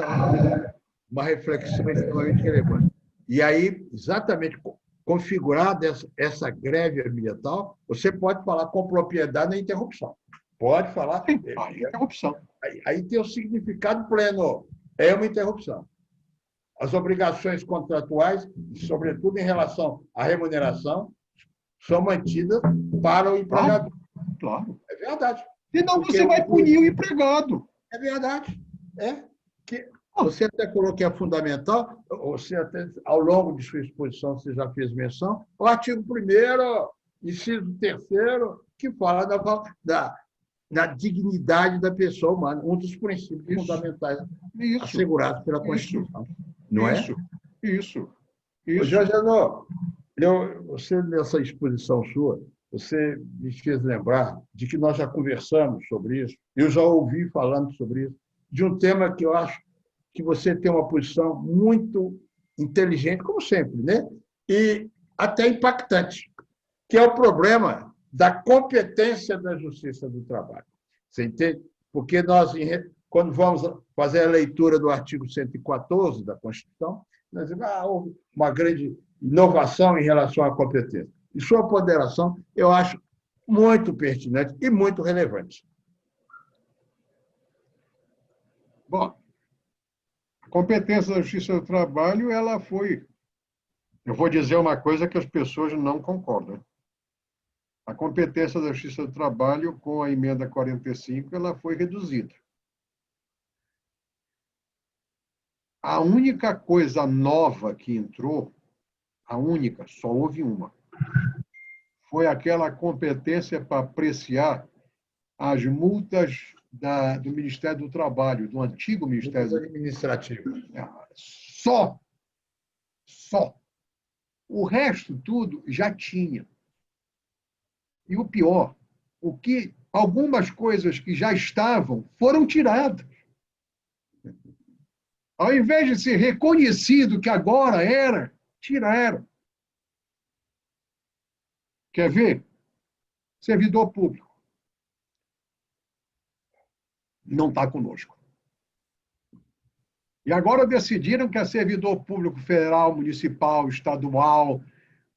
uma reflexão extremamente relevante. E aí, exatamente, configurada essa greve ambiental, você pode falar com propriedade na interrupção. Pode falar. Sim, interrupção. Aí tem o significado pleno. É uma interrupção. As obrigações contratuais, sobretudo em relação à remuneração, são mantidas para o empregador. Claro. É verdade. Senão você vai punir o empregado. É verdade. Você até falou que é fundamental, você até, ao longo de sua exposição, você já fez menção, o artigo 1º, inciso 3º, que fala da dignidade da pessoa humana, um dos princípios fundamentais assegurados pela Constituição. Não é? Isso. Jorge Anô, você, nessa exposição sua, você me fez lembrar de que nós já conversamos sobre isso, eu já ouvi falando sobre isso, de um tema que eu acho que você tem uma posição muito inteligente, como sempre, né? E até impactante, que é o problema da competência da Justiça do Trabalho. Você entende? Porque nós, quando vamos fazer a leitura do artigo 114 da Constituição, nós dizemos houve uma grande inovação em relação à competência. e sua ponderação, eu acho muito pertinente e muito relevante. Bom, a competência da Justiça do Trabalho, ela foi... Eu vou dizer uma coisa que as pessoas não concordam. A competência da Justiça do Trabalho, com a emenda 45, ela foi reduzida. A única coisa nova que entrou, a única, só houve uma, foi aquela competência para apreciar as multas do Ministério do Trabalho, do antigo Ministério do Trabalho. Administrativo. Só. O resto tudo já tinha. E o pior, algumas coisas que já estavam foram tiradas. Ao invés de ser reconhecido que agora era, tiraram. Quer ver? Servidor público. Não está conosco. E agora decidiram que é servidor público federal, municipal, estadual,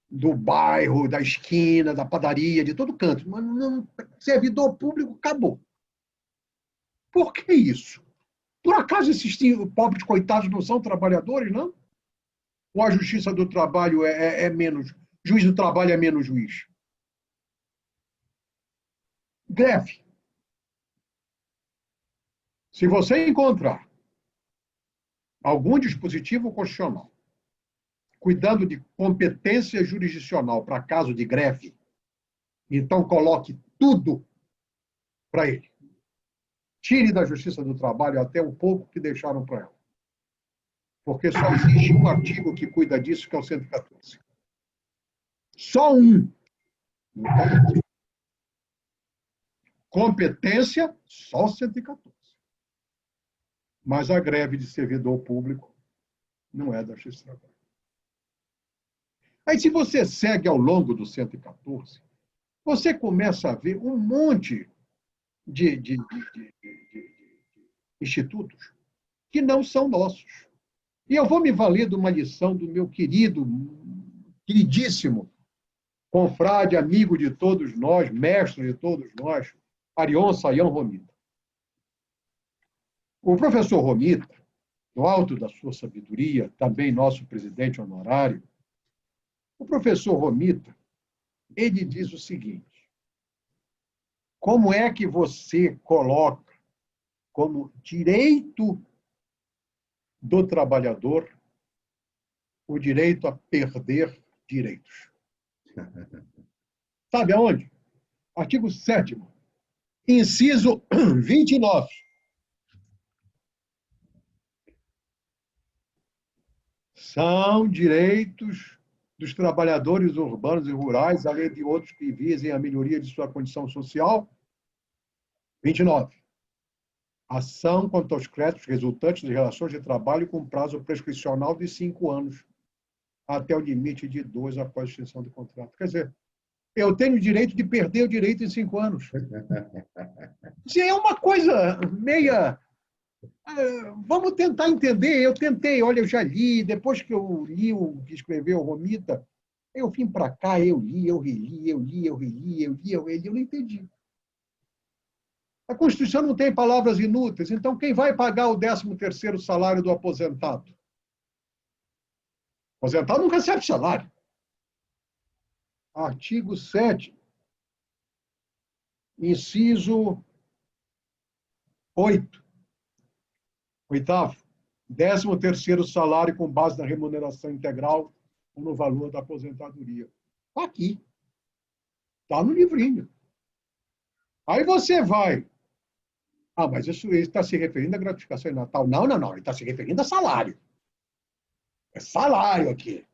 do bairro, da esquina, da padaria, de todo canto. Mas não, servidor público acabou. Por que isso? Por acaso esses pobres coitados não são trabalhadores, não? Ou a Justiça do Trabalho é menos... Juiz do Trabalho é menos juiz? Greve. Se você encontrar algum dispositivo constitucional cuidando de competência jurisdicional para caso de greve, então coloque tudo para ele. Tire da Justiça do Trabalho até o pouco que deixaram para ela. Porque só existe um artigo que cuida disso, que é o 114. Só um. Então, competência, só 114. Mas a greve de servidor público não é da Justiça do Trabalho. Aí, se você segue ao longo do 114, você começa a ver um monte de institutos que não são nossos. E eu vou me valer de uma lição do meu queridíssimo confrade, amigo de todos nós, mestre de todos nós, Arion Sayão Romita. O professor Romita, no alto da sua sabedoria, também nosso presidente honorário, o professor Romita, ele diz o seguinte: como é que você coloca como direito do trabalhador o direito a perder direitos? Sabe aonde? Artigo 7º, inciso 29. São direitos dos trabalhadores urbanos e rurais, além de outros que visem a melhoria de sua condição social. 29. Ação quanto aos créditos resultantes de relações de trabalho com prazo prescricional de 5 anos, até o limite de 2 após a extinção do contrato. Quer dizer, eu tenho o direito de perder o direito em 5 anos. Isso é uma coisa meia... Vamos tentar entender. Eu tentei, olha, eu já li, depois que eu li o que escreveu o Romita, eu vim para cá, eu li, eu reli, eu não entendi. A Constituição não tem palavras inúteis, então quem vai pagar o 13º salário do aposentado? O aposentado não recebe salário. Artigo 7º, inciso 8. 8º, 13º salário com base na remuneração integral ou no valor da aposentadoria. Está aqui. Está no livrinho. Aí você vai. Mas isso está se referindo à gratificação em Natal. Não. Ele está se referindo a salário. É salário aqui.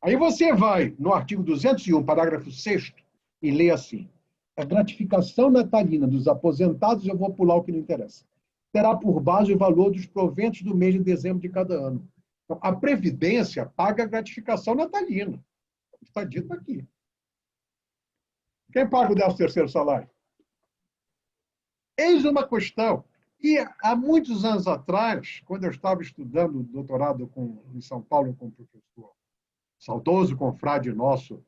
Aí você vai no artigo 201, parágrafo 6º, e lê assim: a gratificação natalina dos aposentados, eu vou pular o que não interessa, terá por base o valor dos proventos do mês de dezembro de cada ano. Então, a Previdência paga a gratificação natalina. Está dito aqui. Quem paga o 13º salário? Eis uma questão. E há muitos anos atrás, quando eu estava estudando doutorado em São Paulo com o professor saudoso confrade nosso,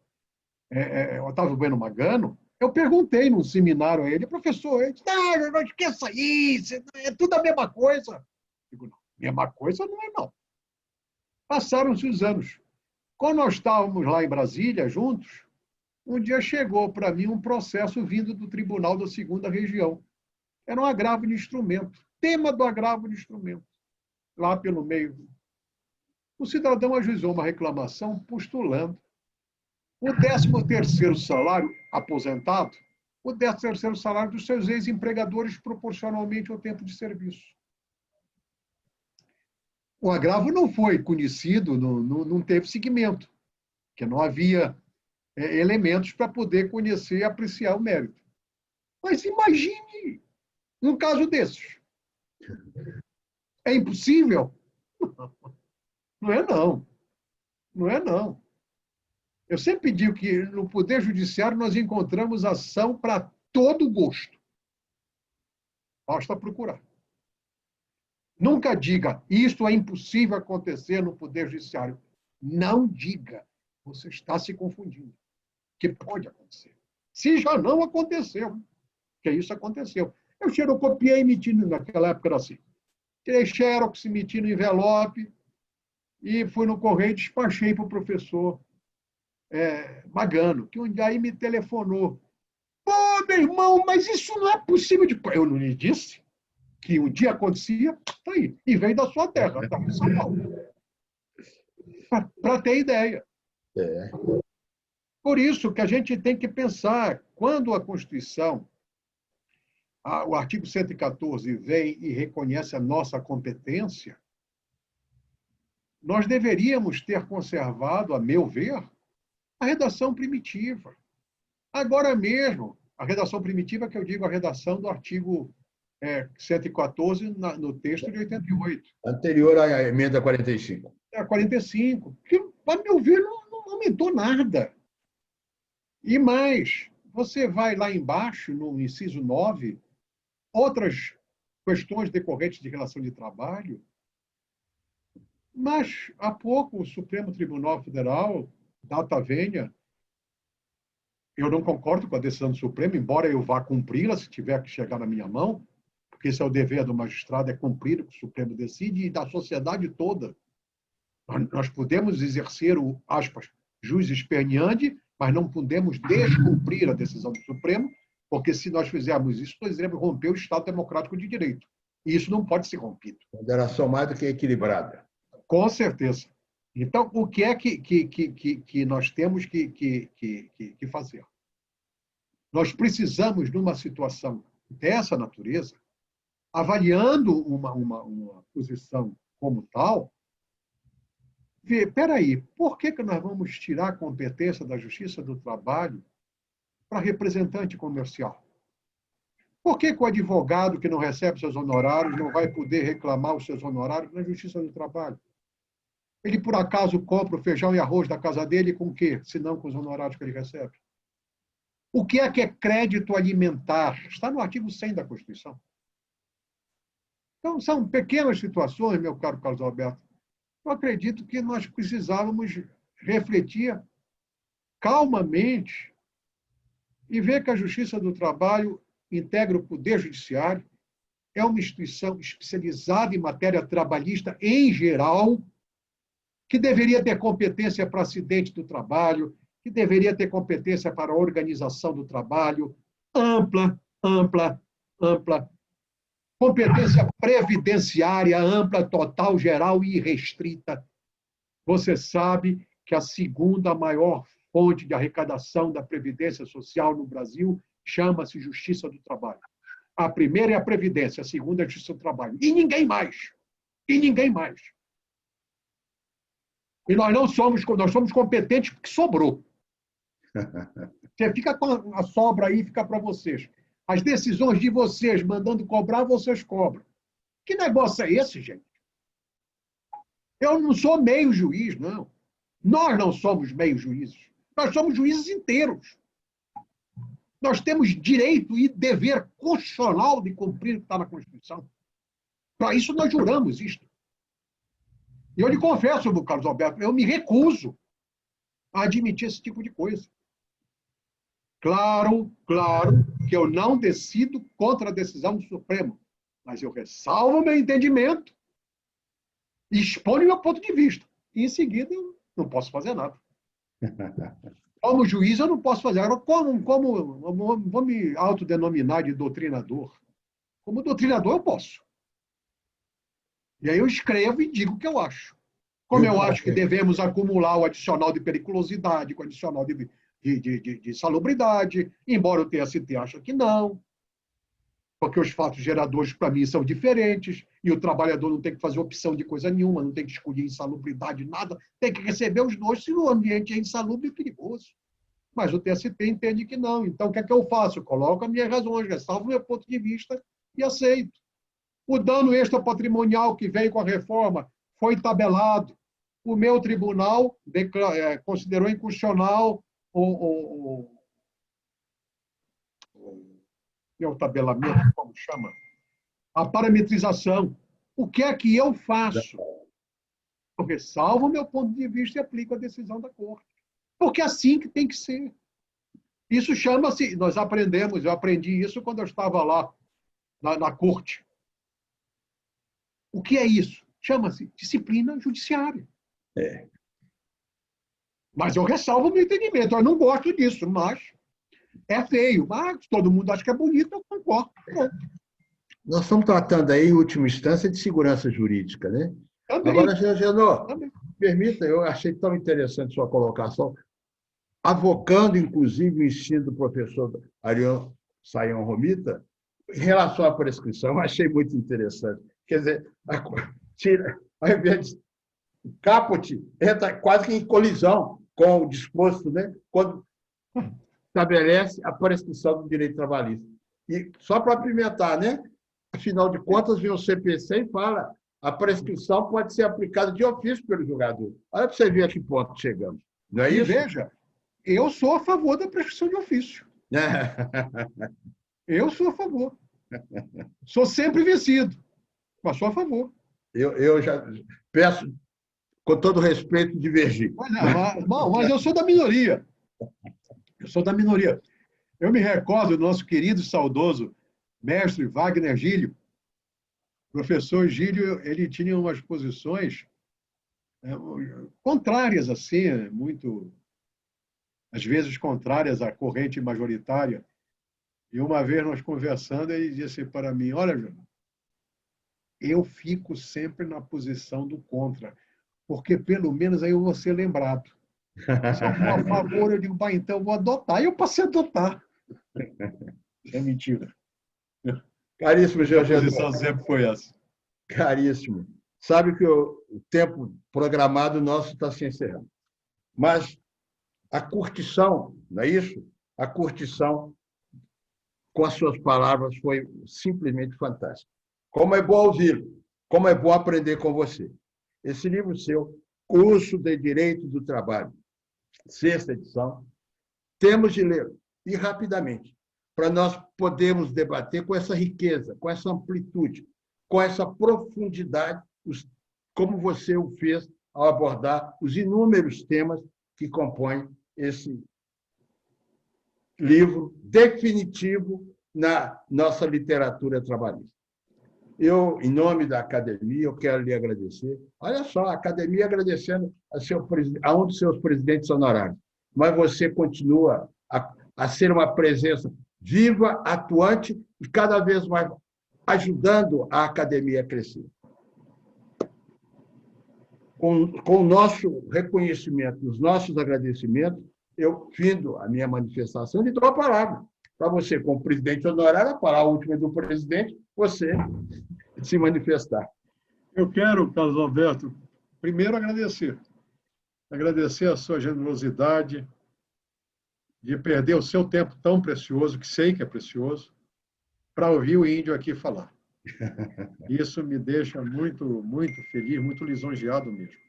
Otávio Bueno Magano, eu perguntei num seminário a ele, professor, ele disse, não esqueça isso, é tudo a mesma coisa. Eu digo, não, mesma coisa não é não. Passaram-se os anos. Quando nós estávamos lá em Brasília, juntos, um dia chegou para mim um processo vindo do Tribunal da 2ª Região. Era um agravo de instrumento, tema do agravo de instrumento, lá pelo meio. O cidadão ajuizou uma reclamação postulando o 13º salário aposentado, o 13º salário dos seus ex-empregadores proporcionalmente ao tempo de serviço. O agravo não foi conhecido, não teve seguimento, porque não havia elementos para poder conhecer e apreciar o mérito. Mas imagine um caso desses. É impossível? Não é não. Não é não. Eu sempre digo que no Poder Judiciário nós encontramos ação para todo gosto. Basta procurar. Nunca diga, isto é impossível acontecer no Poder Judiciário. Não diga. Você está se confundindo. Que pode acontecer. Se já não aconteceu. Que isso aconteceu. Eu xerocopiei emitindo, naquela época era assim. Tirei xerox, emiti no envelope e fui no correio e despachei para o professor Magano, que um dia aí me telefonou. Pô, meu irmão, mas isso não é possível de... Eu não lhe disse que um dia acontecia, tá aí, e vem da sua terra, está em São Paulo. Para ter ideia. Por isso que a gente tem que pensar, quando a Constituição, o artigo 114, vem e reconhece a nossa competência, nós deveríamos ter conservado, a meu ver, a redação primitiva. Agora mesmo, a redação primitiva, que eu digo a redação do artigo 114 no texto de 88. Anterior à emenda 45. 45, que, a meu ver, não aumentou nada. E mais, você vai lá embaixo, no inciso 9, outras questões decorrentes de relação de trabalho, mas há pouco o Supremo Tribunal Federal, data venha, eu não concordo com a decisão do Supremo, embora eu vá cumpri-la se tiver que chegar na minha mão, porque esse é o dever do magistrado, é cumprir o que o Supremo decide, e da sociedade toda. Nós podemos exercer o, aspas, jus esperneandi, mas não podemos descumprir a decisão do Supremo, porque se nós fizermos isso, nós iremos romper o Estado Democrático de Direito. E isso não pode ser rompido. Ponderação mais do que equilibrada. Com certeza. Então, o que é que nós temos que fazer? Nós precisamos, numa situação dessa natureza, avaliando uma posição como tal, ver, peraí, por que nós vamos tirar a competência da Justiça do Trabalho para representante comercial? Por que o advogado que não recebe seus honorários não vai poder reclamar os seus honorários na Justiça do Trabalho? Ele, por acaso, compra o feijão e arroz da casa dele com o quê? Se não com os honorários que ele recebe. O que é crédito alimentar? Está no artigo 100 da Constituição. Então, são pequenas situações, meu caro Carlos Alberto. Eu acredito que nós precisávamos refletir calmamente e ver que a Justiça do Trabalho integra o Poder Judiciário, é uma instituição especializada em matéria trabalhista em geral, que deveria ter competência para acidente do trabalho, que deveria ter competência para a organização do trabalho, ampla, competência previdenciária ampla, total, geral e irrestrita. Você sabe que a segunda maior fonte de arrecadação da Previdência Social no Brasil chama-se Justiça do Trabalho. A primeira é a Previdência, a segunda é a Justiça do Trabalho. E ninguém mais. E ninguém mais. E nós somos competentes porque sobrou. Você fica com a sobra aí, fica para vocês. As decisões de vocês, mandando cobrar, vocês cobram. Que negócio é esse, gente? Eu não sou meio juiz, não. Nós não somos meio juízes. Nós somos juízes inteiros. Nós temos direito e dever constitucional de cumprir o que está na Constituição. Para isso nós juramos isto. E eu lhe confesso, Carlos Alberto, eu me recuso a admitir esse tipo de coisa. Claro que eu não decido contra a decisão do Supremo, mas eu ressalvo meu entendimento e exponho meu ponto de vista. E, em seguida, eu não posso fazer nada. Como juiz, eu não posso fazer. Agora, vou me autodenominar de doutrinador? Como doutrinador, eu posso. E aí eu escrevo e digo o que eu acho. Como eu acho que devemos acumular o adicional de periculosidade com o adicional de salubridade, embora o TST ache que não, porque os fatos geradores, para mim, são diferentes, e o trabalhador não tem que fazer opção de coisa nenhuma, não tem que escolher insalubridade, nada, tem que receber os dois se o ambiente é insalubre e perigoso. Mas o TST entende que não. Então, o que é que eu faço? Eu coloco as minhas razões, ressalvo meu ponto de vista e aceito. O dano extrapatrimonial que veio com a reforma foi tabelado. O meu tribunal considerou inconstitucional o tabelamento, como chama? A parametrização. O que é que eu faço? Eu ressalvo o meu ponto de vista e aplico a decisão da Corte. Porque é assim que tem que ser. Isso chama-se, nós aprendemos, eu aprendi isso quando eu estava lá na Corte. O que é isso? Chama-se disciplina judiciária. É. Mas eu ressalvo o meu entendimento. Eu não gosto disso, mas é feio. Mas todo mundo acha que é bonito, eu concordo. Pronto. Nós estamos tratando aí, em última instância, de segurança jurídica, né? Também. Agora, Genô, permita, eu achei tão interessante sua colocação, avocando, inclusive, o ensino do professor Ariano Sayão Romita, em relação à prescrição, eu achei muito interessante. Quer dizer, ao invés de caput, entra quase que em colisão com o disposto, né? Quando estabelece a prescrição do direito trabalhista. E só para apimentar, né? Afinal de contas, vem o CPC e fala a prescrição pode ser aplicada de ofício pelo julgador. Olha para você ver a que ponto chegamos. Não é isso? E veja, eu sou a favor da prescrição de ofício. Eu sou a favor. Sou sempre vencido, mas sou a favor. Eu já peço, com todo respeito, divergir. Mas eu sou da minoria. Eu sou da minoria. Eu me recordo do nosso querido e saudoso mestre Wagner Gílio. O professor Gílio, ele tinha umas posições contrárias, assim, muito, às vezes contrárias à corrente majoritária. E uma vez nós conversando, ele disse para mim, olha, João, eu fico sempre na posição do contra, porque pelo menos aí eu vou ser lembrado. Se eu for a favor, eu digo, então eu vou adotar. E eu passei a adotar. É mentira. Caríssimo, Jorge. A posição sempre foi essa. Caríssimo. Sabe que o tempo programado nosso está se encerrando. Mas a curtição, não é isso? A curtição, com as suas palavras, foi simplesmente fantástica. Como é bom ouvi-lo, como é bom aprender com você. Esse livro seu, Curso de Direito do Trabalho, 6ª edição, temos de ler, e rapidamente, para nós podermos debater com essa riqueza, com essa amplitude, com essa profundidade, como você o fez ao abordar os inúmeros temas que compõem esse livro definitivo na nossa literatura trabalhista. Eu, em nome da academia, eu quero lhe agradecer. Olha só, a academia agradecendo a um dos seus presidentes honorários, mas você continua a ser uma presença viva, atuante e cada vez mais ajudando a academia a crescer. Com o nosso reconhecimento, os nossos agradecimentos, eu, findo a minha manifestação, lhe dou a palavra para você, como presidente honorário, a palavra última é do presidente, você se manifestar. Eu quero, Carlos Alberto, primeiro agradecer. Agradecer a sua generosidade de perder o seu tempo tão precioso, que sei que é precioso, para ouvir o índio aqui falar. Isso me deixa muito, muito feliz, muito lisonjeado mesmo.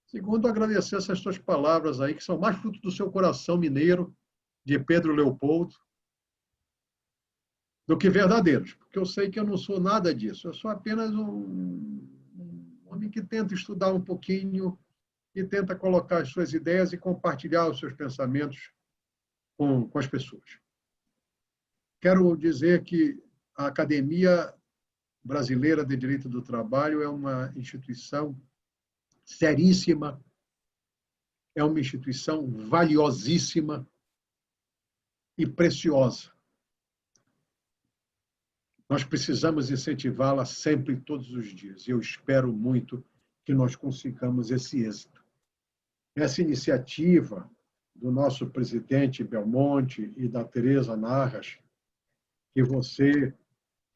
Segundo, agradecer essas suas palavras aí, que são mais fruto do seu coração mineiro, de Pedro Leopoldo, do que verdadeiros, porque eu sei que eu não sou nada disso. Eu sou apenas um homem que tenta estudar um pouquinho e tenta colocar as suas ideias e compartilhar os seus pensamentos com as pessoas. Quero dizer que a Academia Brasileira de Direito do Trabalho é uma instituição seríssima, é uma instituição valiosíssima e preciosa. Nós precisamos incentivá-la sempre, todos os dias. E eu espero muito que nós consigamos esse êxito. Essa iniciativa do nosso presidente Belmonte e da Tereza Narras, que você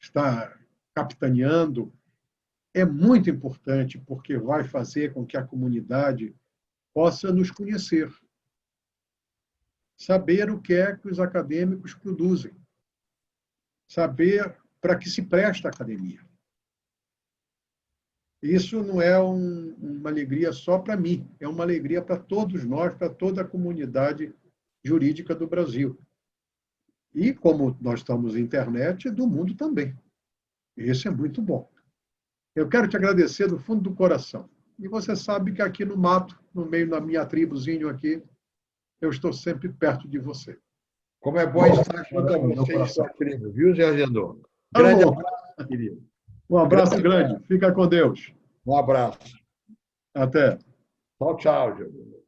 está capitaneando, é muito importante, porque vai fazer com que a comunidade possa nos conhecer, saber o que é que os acadêmicos produzem, saber para que se presta a academia. Isso não é uma alegria só para mim, é uma alegria para todos nós, para toda a comunidade jurídica do Brasil. E, como nós estamos na internet, do mundo também. Isso é muito bom. Eu quero te agradecer do fundo do coração. E você sabe que aqui no mato, no meio da minha tribuzinho aqui, eu estou sempre perto de você. Como é bom estar junto a você e sua tribo, viu, Zé Argendon? Grande abraço, querido. Um abraço grande. Fica com Deus. Um abraço. Até. Tchau, tchau, Gil.